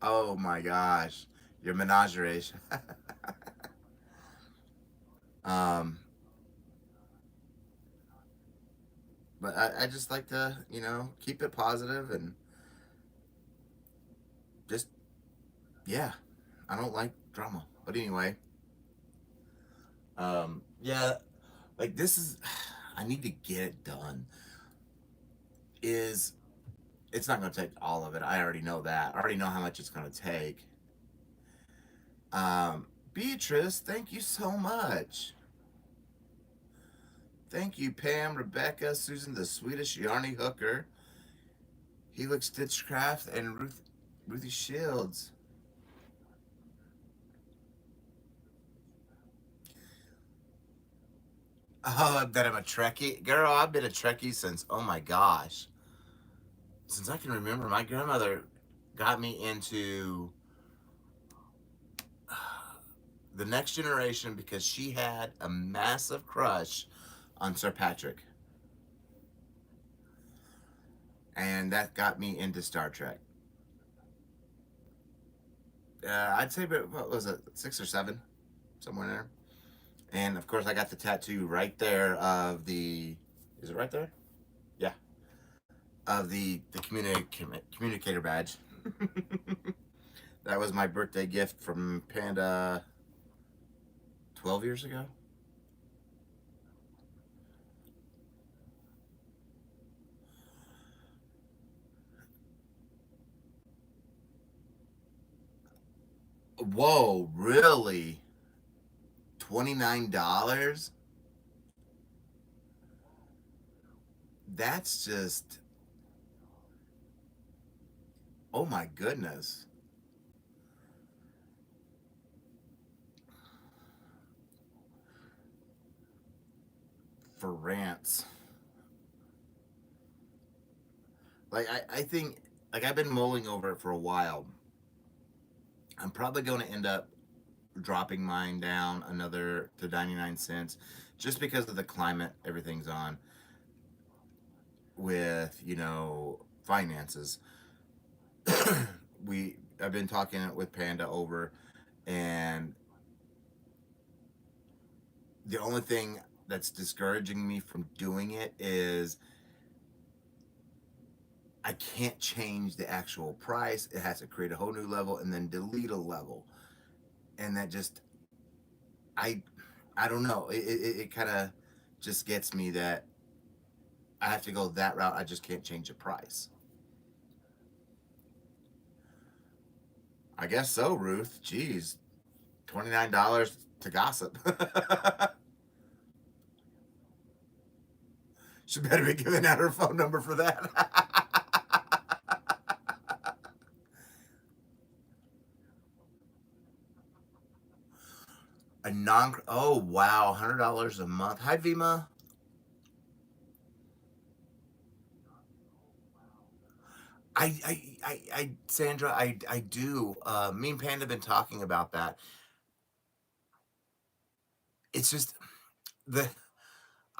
Oh my gosh. Your menagerie. um, but I just like to, you know, keep it positive and just, yeah. I don't like drama. But anyway, yeah, like this is, I need to get it done. Is It's not going to take all of it. I already know that. I already know how much it's going to take. Beatrice, thank you so much. Thank you, Pam, Rebecca, Susan, the Swedish Yarny Hooker, Helix Stitchcraft, and Ruthie Shields. Oh, that I'm a Trekkie. Girl, I've been a Trekkie since, oh my gosh. Since I can remember, my grandmother got me into the next generation because she had a massive crush on Sir Patrick. And that got me into Star Trek. I'd say, what was it, 6 or 7, somewhere there. And of course, I got the tattoo right there of the. Is it right there? Yeah, of the communicator badge. That was my birthday gift from Panda 12 years ago. Whoa, really? $29? That's just. Oh my goodness. For rants. Like, I think, like, I've been mulling over it for a while. I'm probably going to end up dropping mine down another to 99 cents just because of the climate everything's on with, you know, finances. I've been talking with Panda over, and the only thing that's discouraging me from doing it is I can't change the actual price. It has to create a whole new level and then delete a level. And that just I I don't know. It kind of just gets me that I have to go that route. I just can't change the price. I guess so, Ruth. Jeez, $29 to gossip. She better be giving out her phone number for that. A non. Oh wow, $100 a month. Hi, Vima. Sandra, I do. Me and Panda have been talking about that. It's just the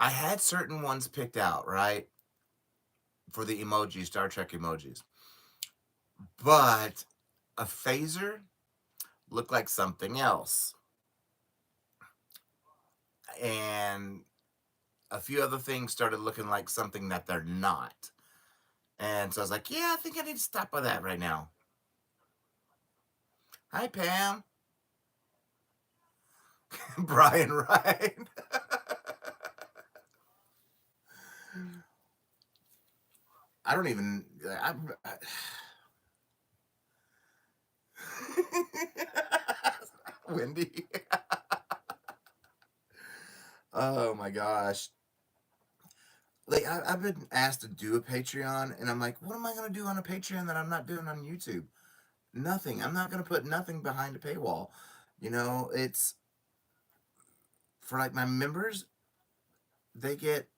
I had certain ones picked out, right, for the emojis, Star Trek emojis, but a phaser looked like something else, and a few other things started looking like something that they're not. And so I was like, yeah, I think I need to stop by that right now. Hi, Pam. Brian Wright. I don't even. Wendy. Oh my gosh. Like I've been asked to do a Patreon, and I'm like, what am I gonna do on a Patreon that I'm not doing on YouTube? Nothing. I'm not gonna put nothing behind a paywall. It's for like my members. They get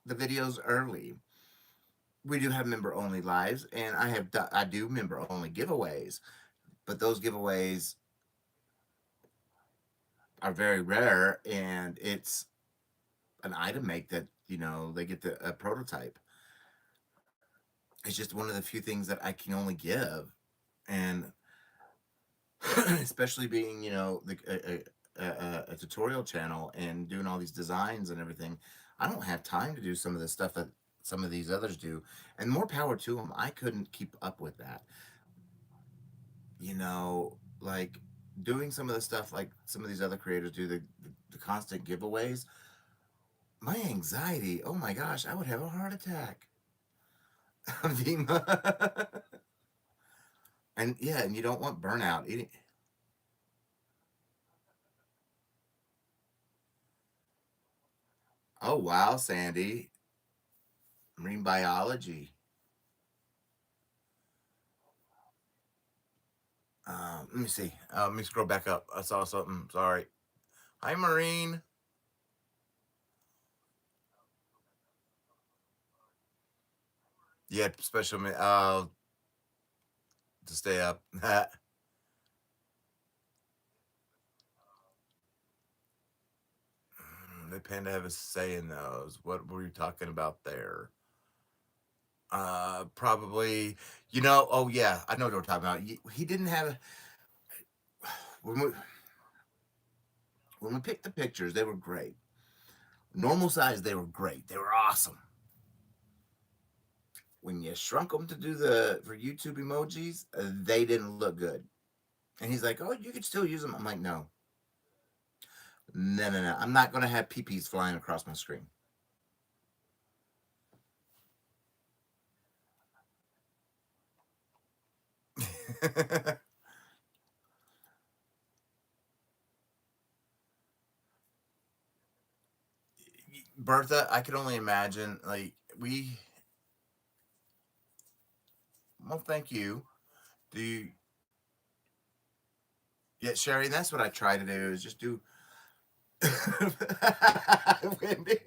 the videos early. We do have member only lives, and I do member only giveaways, but those giveaways are very rare, and it's an item make that they get a prototype. It's just one of the few things that I can only give, and especially being a tutorial channel and doing all these designs and everything, I don't have time to do some of the stuff that some of these others do, and more power to them. I couldn't keep up with that, like doing some of the stuff like some of these other creators do, the constant giveaways. My anxiety, oh my gosh, I would have a heart attack. Vima. And yeah, and you don't want burnout eating. Oh wow, Sandy. Marine biology. Let me see. Let me scroll back up. I saw something. Sorry. Hi, Marine. Yeah, special. To stay up. They tend to have a say in those. What were you talking about there? Probably. Oh yeah, I know what we're talking about. He didn't have when we when we picked the pictures. They were great. Normal size, they were great. They were awesome. When you shrunk them to do the for YouTube emojis, they didn't look good. And he's like, "Oh, you could still use them." I'm like, "No, no, no, no. I'm not gonna have peepees flying across my screen." Bertha, I could only imagine. Like we, well, thank you. Do you? Yeah, Sherry. That's what I try to do is just do. Wendy.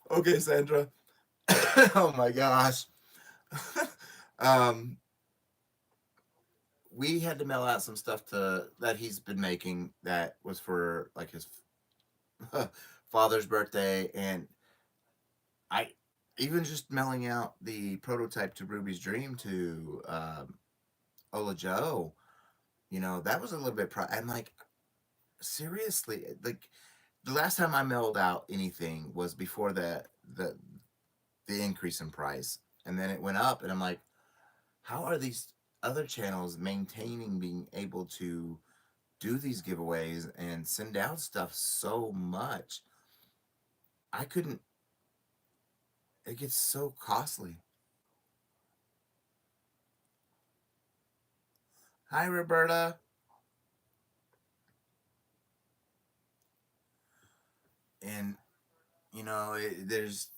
Okay, Sandra. Oh my gosh. um, we had to mail out some stuff to that he's been making that was for like his father's birthday, and I even just mailing out the prototype to Ruby's Dream to Ola Joe. That was a little bit. I'm like, seriously, like the last time I mailed out anything was before the increase in price, and then it went up, and I'm like, how are these other channels maintaining being able to do these giveaways and send out stuff so much? I couldn't. it gets so costly. Hi, Roberta. And there's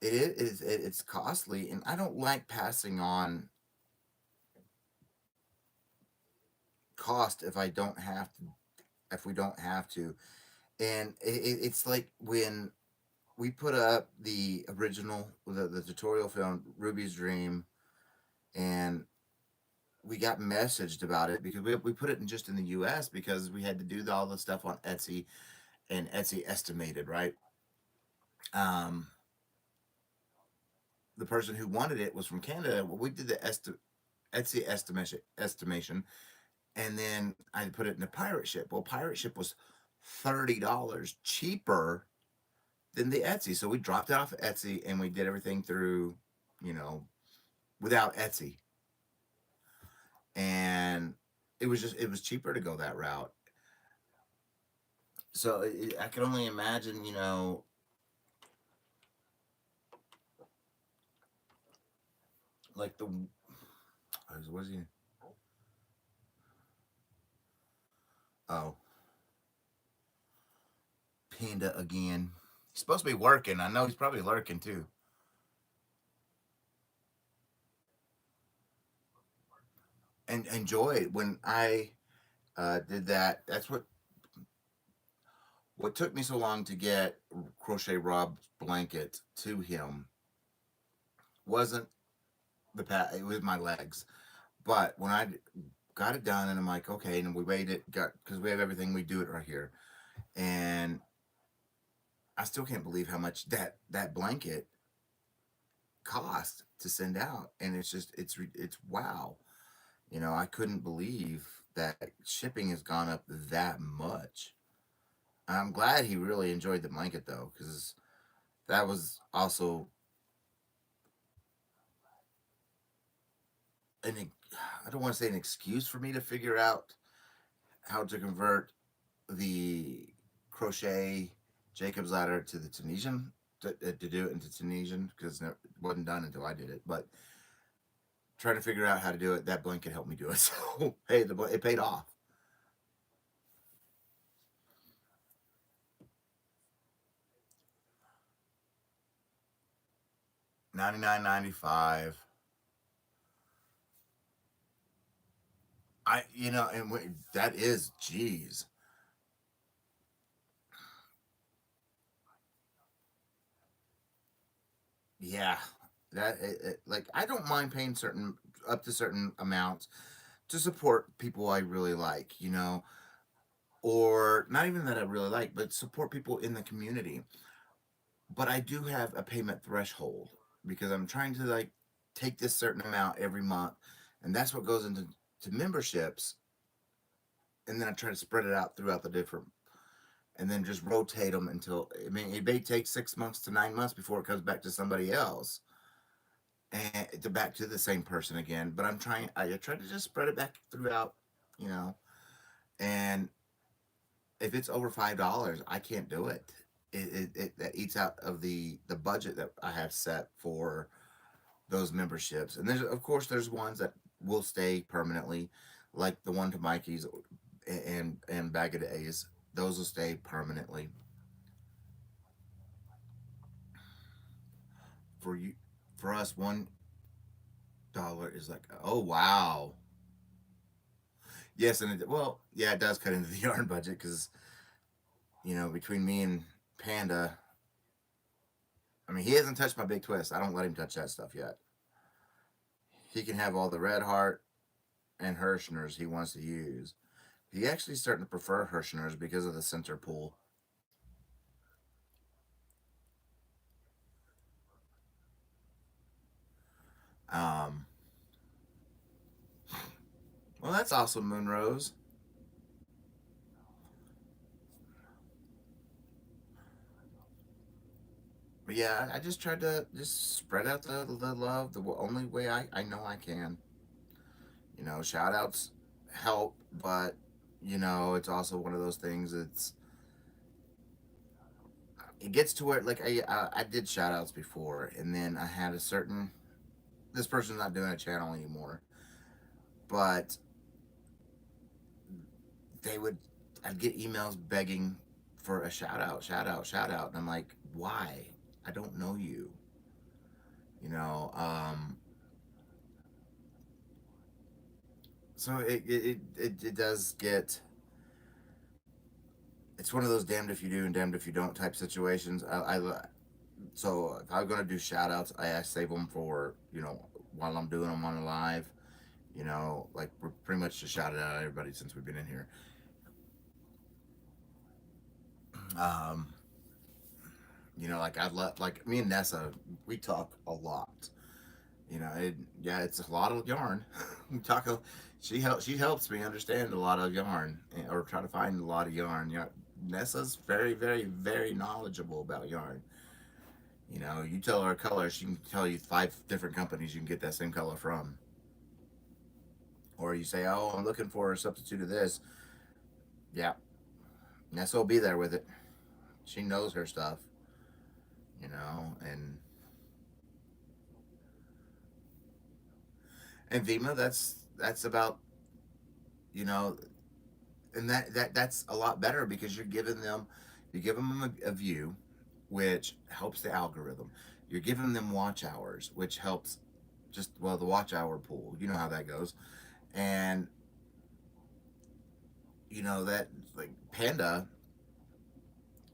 it's costly, and I don't like passing on cost if I don't have to, if we don't have to. And it's like when we put up the original, the tutorial film Ruby's Dream, and we got messaged about it because we put it in just in the US because we had to do all the stuff on Etsy, and Etsy estimated, right? um the person who wanted it was from Canada. Well, we did the Etsy estimation, and then I put it in a pirate ship. Well, pirate ship was $30 cheaper than the Etsy, so we dropped it off of Etsy and we did everything through, you know, without Etsy, and it was cheaper to go that route. So I can only imagine, like the what is he? Oh, Panda again. He's supposed to be working. I know he's probably lurking too. And enjoy when I did that. That's what took me so long to get Crochet Rob's blanket to him wasn't the pat. It was my legs. But when I got it done, and I'm like, okay, and we weighed it, got because we have everything, we do it right here, and I still can't believe how much that blanket cost to send out, and it's just it's wow. I couldn't believe that shipping has gone up that much. I'm glad he really enjoyed the blanket though, because that was also an I don't want to say an excuse for me to figure out how to convert the crochet Jacob's ladder to the Tunisian, to do it into Tunisian, because it wasn't done until I did it. But trying to figure out how to do it, that blanket helped me do it. So hey, it paid off. 99.95. And that is, geez. Yeah, like I don't mind paying certain up to certain amounts to support people I really like, or not even that I really like, but support people in the community. But I do have a payment threshold because I'm trying to like take this certain amount every month, and that's what goes into memberships, and then I try to spread it out throughout the different, and then just rotate them until, I mean, it may take 6 months to 9 months before it comes back to somebody else, and to back to the same person again. But I try to just spread it back throughout, you know. And if it's over $5, I can't do it. It that eats out of the budget that I have set for those memberships. And there's, of course, there's ones that will stay permanently, like the one to Mikey's and Bag of Days. Those will stay permanently. For you, for us, $1 is like, oh wow. Yes, and well, yeah, it does cut into the yarn budget because between me and Panda, I mean, he hasn't touched my big twist. I don't let him touch that stuff yet. He can have all the red heart and Hirschners he wants to use. He actually starting to prefer Hirschners because of the center pull. Um, well, that's awesome, Moonrose. But yeah, I just tried to just spread out the love the only way I know I can. Shout outs help, but it's also one of those things. It's it gets to where, like, I did shout outs before, and then I had a certain, this person's not doing a channel anymore, but they would, I'd get emails begging for a shout out, shout out, shout out, and I'm like, why? I don't know you. You know, so it does get, it's one of those damned if you do and damned if you don't type situations. So if I'm gonna do shout outs, I save them for, you know, while I'm doing them on a live. You know, like, we're pretty much just shouted out everybody since we've been in here. Um, you know, like, I'd let, like, me and Nessa, we talk a lot. You know, yeah, it's a lot of yarn. we talk. She helps me understand a lot of yarn, or try to find a lot of yarn. Yeah, Nessa's very, very, very knowledgeable about yarn. You know, you tell her a color, she can tell you 5 different companies you can get that same color from. Or you say, oh, I'm looking for a substitute of this. Yeah, Nessa will be there with it. She knows her stuff. You know, and Vima, that's about, you know, and that's a lot better because you give them a view, which helps the algorithm. You're giving them watch hours, which helps, just, well, the watch hour pool. You know how that goes. And you know that, like, Panda,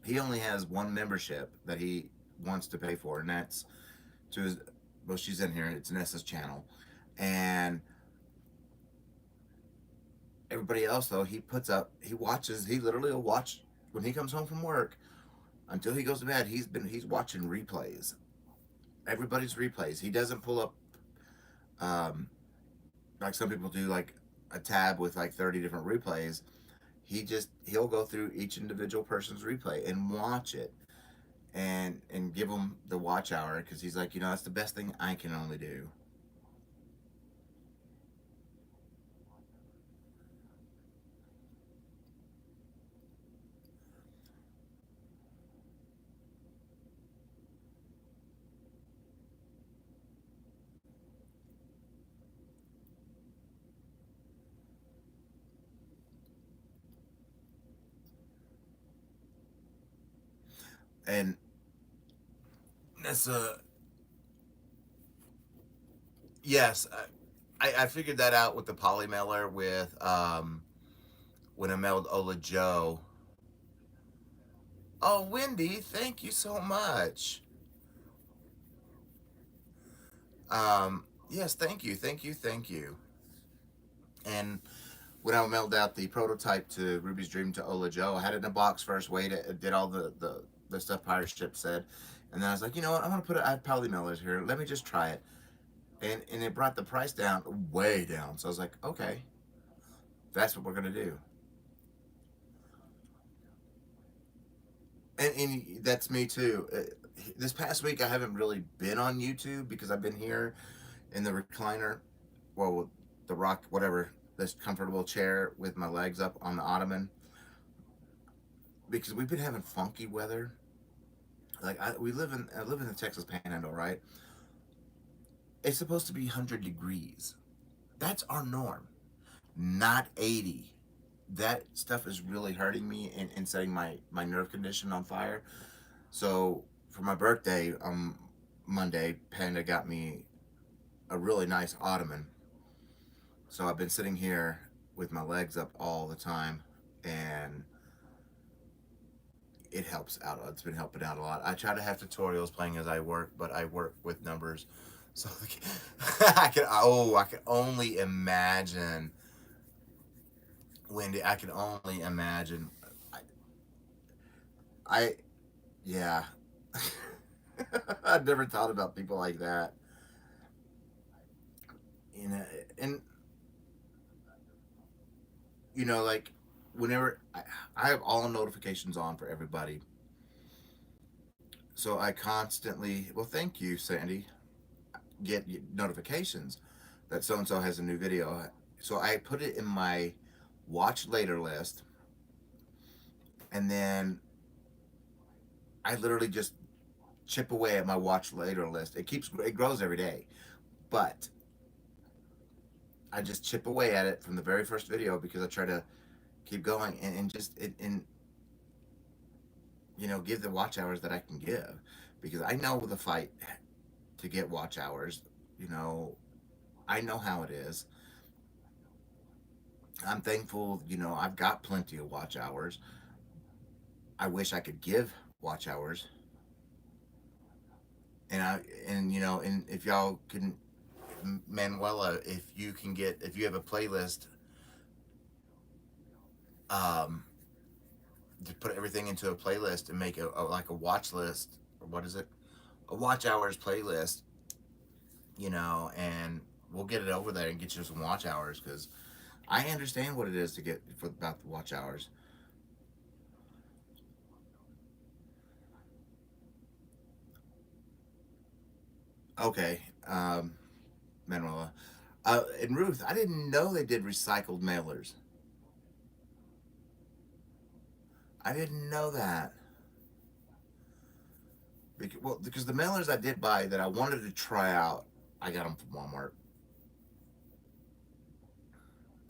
he only has one membership that he wants to pay for, and that's to his, well, she's in here, it's Nessa's channel. And everybody else, though, he puts up, he watches, he literally will watch when he comes home from work until he goes to bed. He's watching replays, everybody's replays. He doesn't pull up, um like some people do, like a tab with like 30 different replays. He'll go through each individual person's replay and watch it, and give them the watch hour, because he's like, you know, that's the best thing I can only do. And that's yes, I figured that out with the poly mailer, with when I mailed Ola Joe. Oh, Wendy, thank you so much. Yes, thank you, thank you, thank you. And when I mailed out the prototype to Ruby's Dream to Ola Joe, I had it in a box first, waited, did all the stuff Pirate Ship said, and then I was like, you know what, I'm gonna put it. I have poly mailers here. Let me just try it, and it brought the price down, way down. So I was like, okay, that's what we're gonna do. And that's me too. This past week I haven't really been on YouTube because I've been here in the recliner, well, the rock, whatever, this comfortable chair with my legs up on the ottoman, because we've been having funky weather. Like, I live in the Texas Panhandle, right? It's supposed to be 100 degrees. That's our norm, not 80. That stuff is really hurting me, and setting my nerve condition on fire. So for my birthday, Monday, Panda got me a really nice ottoman. So I've been sitting here with my legs up all the time, and it helps out. It's been helping out a lot. I try to have tutorials playing as I work, but I work with numbers, so I can only imagine, Wendy. I can only imagine. I, I yeah. I've never thought about people like that. You know, and you know, like, whenever I have all notifications on for everybody, so I constantly, well, thank you, Sandy, get notifications that so and so has a new video. So I put it in my watch later list, and then I literally just chip away at my watch later list. It grows every day, but I just chip away at it from the very first video because I try to keep going and just and give the watch hours that I can give, because I know the fight to get watch hours. You know, I know how it is. I'm thankful, I've got plenty of watch hours. I wish I could give watch hours. And and if y'all can, Manuela, if you have a playlist, um, to put everything into a playlist and make like a watch list, or what is it? A watch hours playlist, and we'll get it over there and get you some watch hours, because I understand what it is to get for about the watch hours. Okay, Manuela. And Ruth, I didn't know they did recycled mailers. I didn't know that. Because the mailers I did buy that I wanted to try out, I got them from Walmart.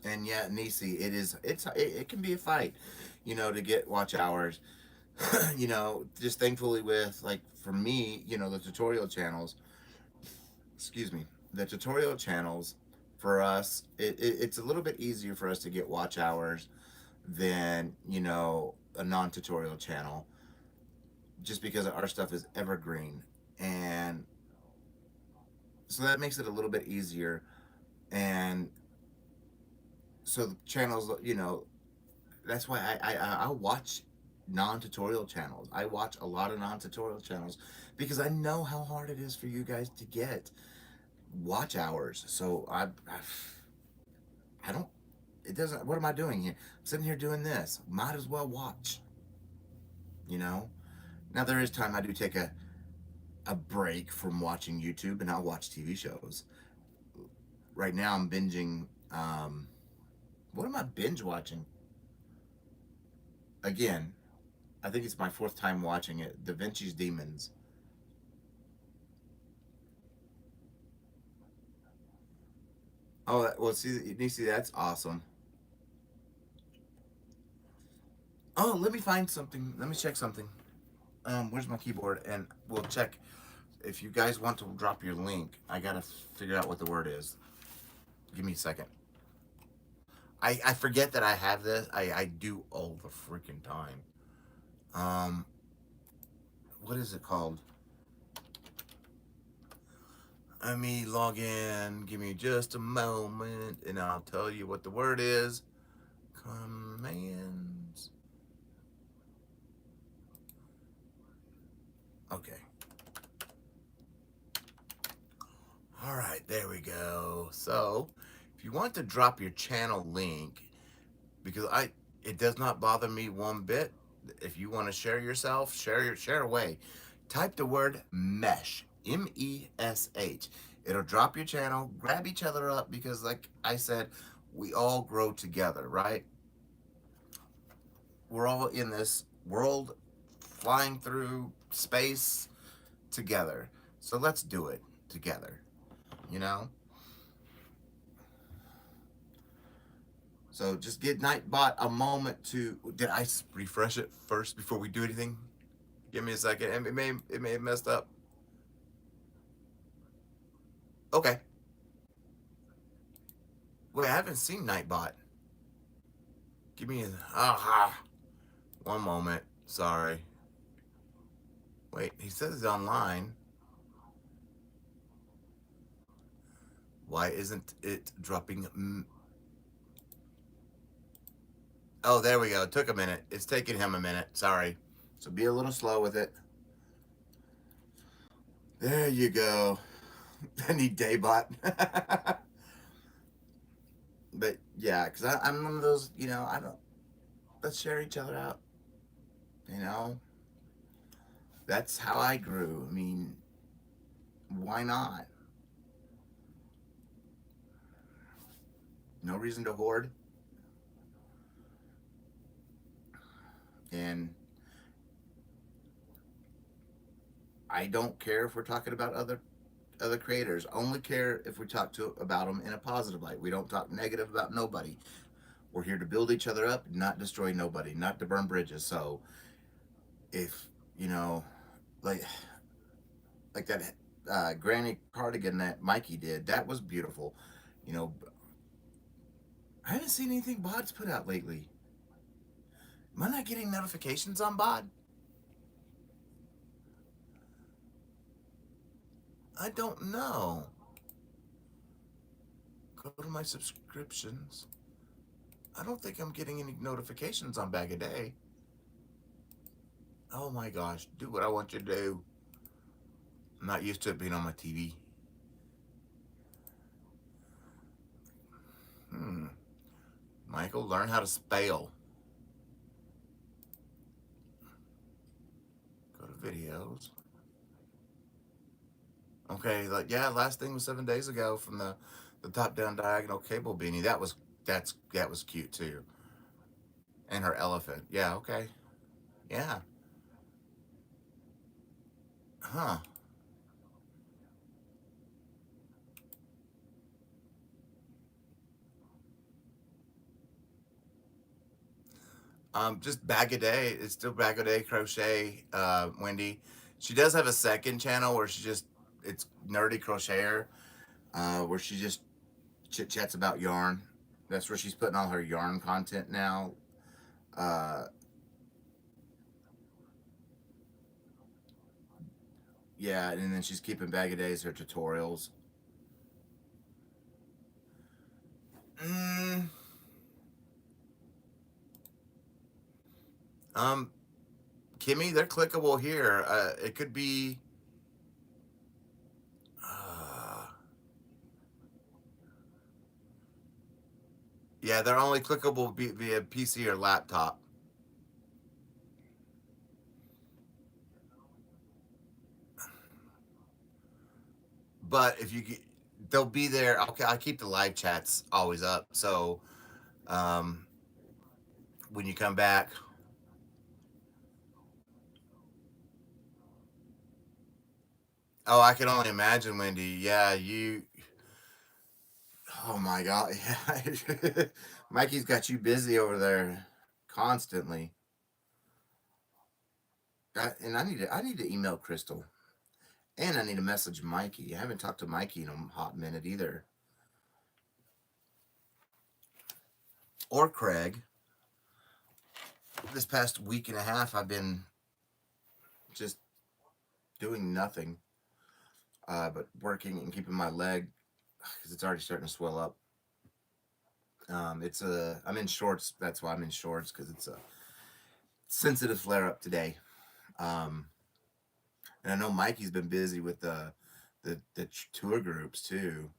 And yeah, Nisi, it can be a fight, to get watch hours. Just thankfully with, like, for me, the tutorial channels, excuse me, the tutorial channels for us, it's a little bit easier for us to get watch hours than, a non-tutorial channel, just because our stuff is evergreen. And so that makes it a little bit easier. And so the channels, that's why I watch non-tutorial channels. I watch a lot of non-tutorial channels because I know how hard it is for you guys to get watch hours. So I don't, it doesn't, what am I doing here? I'm sitting here doing this. Might as well watch, you know? Now there is time I do take a break from watching YouTube, and I'll watch TV shows. Right now I'm binging, what am I binge watching? Again, I think it's my fourth time watching it. Da Vinci's Demons. Oh, well, see, you see, that's awesome. Oh, let me find something. Let me check something. Where's my keyboard? And we'll check. If you guys want to drop your link, I gotta figure out what the word is. Give me a second. I forget that I have this. I do all the freaking time. Um, what is it called? Let me log in. Give me just a moment, and I'll tell you what the word is. Commands. Okay. All right, there we go. So, if you want to drop your channel link, because it does not bother me one bit. If you want to share yourself, share away. Type the word mesh, MESH. It'll drop your channel. Grab each other up, because, like I said, we all grow together, right? We're all in this world, flying through space together. So let's do it together, you know? So just give Nightbot a moment to. Did I refresh it first before we do anything? Give me a second. It may have messed up. Okay. Wait, I haven't seen Nightbot. Give me a aha. One moment. Sorry. Wait, he says he's online. Why isn't it dropping? Oh, there we go. It took a minute. It's taking him a minute. Sorry. So be a little slow with it. There you go. I need Daybot. But yeah, because I'm one of those, I don't, let's share each other out. You know, that's how I grew. I mean, why not? No reason to hoard. And I don't care if we're talking about other creators. Only care if we talk to about them in a positive light. We don't talk negative about nobody. We're here to build each other up, not destroy nobody, not to burn bridges. So if you know, like that granny cardigan that Mikey did, that was beautiful. You know, I haven't seen anything Bod's put out lately. Am I not getting notifications on Bod? I don't know. Go to my subscriptions. I don't think I'm getting any notifications on Bag a Day. Oh my gosh, do what I want you to do. I'm not used to it being on my TV. Hmm. Michael, learn how to spell. Go to videos. Okay, like yeah, last thing was 7 days ago from the top down diagonal cable beanie. That was cute too. And her elephant. Yeah, okay. Yeah. Huh. Just Bag a Day. It's still Bag a Day Crochet, Wendy. She does have a second channel where it's Nerdy Crocheter, where she just chit chats about yarn. That's where she's putting all her yarn content now. Uh, yeah, and then she's keeping Bag a Days her tutorials. Mm, um, Kimmy, they're clickable here. It could be. Uh, yeah, they're only clickable via PC or laptop. But if you get, they'll be there. Okay, I keep the live chats always up. So um, when you come back, oh, I can only imagine, Wendy. Yeah, you. Oh my God. Yeah, Mikey's got you busy over there constantly. And I need to email Crystal, and I need to message Mikey. I haven't talked to Mikey in a hot minute either, or Craig. This past week and a half, I've been just doing nothing, but working and keeping my leg because it's already starting to swell up. I'm in shorts. That's why I'm in shorts because it's a sensitive flare up today. Um, and I know Mikey's been busy with the tour groups too.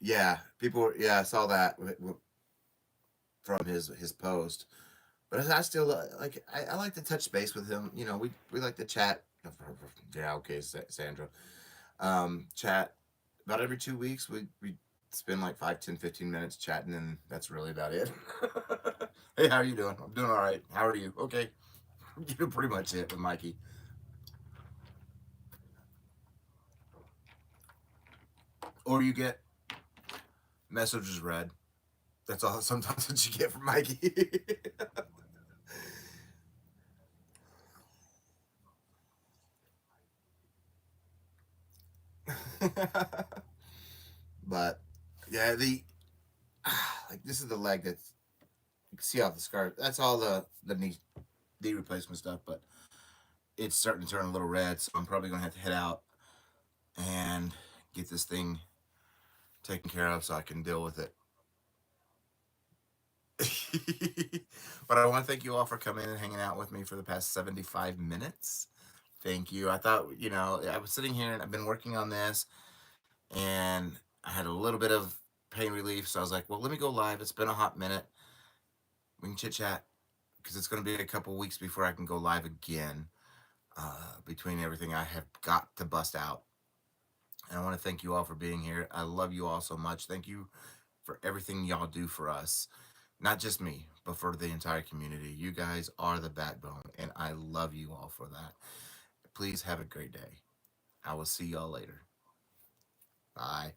Yeah, people. Yeah, I saw that from his post. But I still I like to touch base with him. You know, we like to chat. Yeah, okay, Sandra. Chat about every 2 weeks. We spend like 5, 10, 15 minutes chatting, and that's really about it. Hey, how are you doing? I'm doing all right. How are you? Okay, you're pretty much it with Mikey. Or you get messages read. That's all. Sometimes what you get from Mikey. But yeah, the like this is the leg that's you can see off the scar. That's all the knee replacement stuff, but it's starting to turn a little red, so I'm probably gonna have to head out and get this thing taken care of so I can deal with it. But I want to thank you all for coming and hanging out with me for the past 75 minutes. Thank you. I thought, I was sitting here and I've been working on this and I had a little bit of pain relief. So I was like, well, let me go live. It's been a hot minute. We can chit chat because it's going to be a couple weeks before I can go live again between everything I have got to bust out. And I want to thank you all for being here. I love you all so much. Thank you for everything y'all do for us. Not just me, but for the entire community. You guys are the backbone, and I love you all for that. Please have a great day. I will see y'all later. Bye.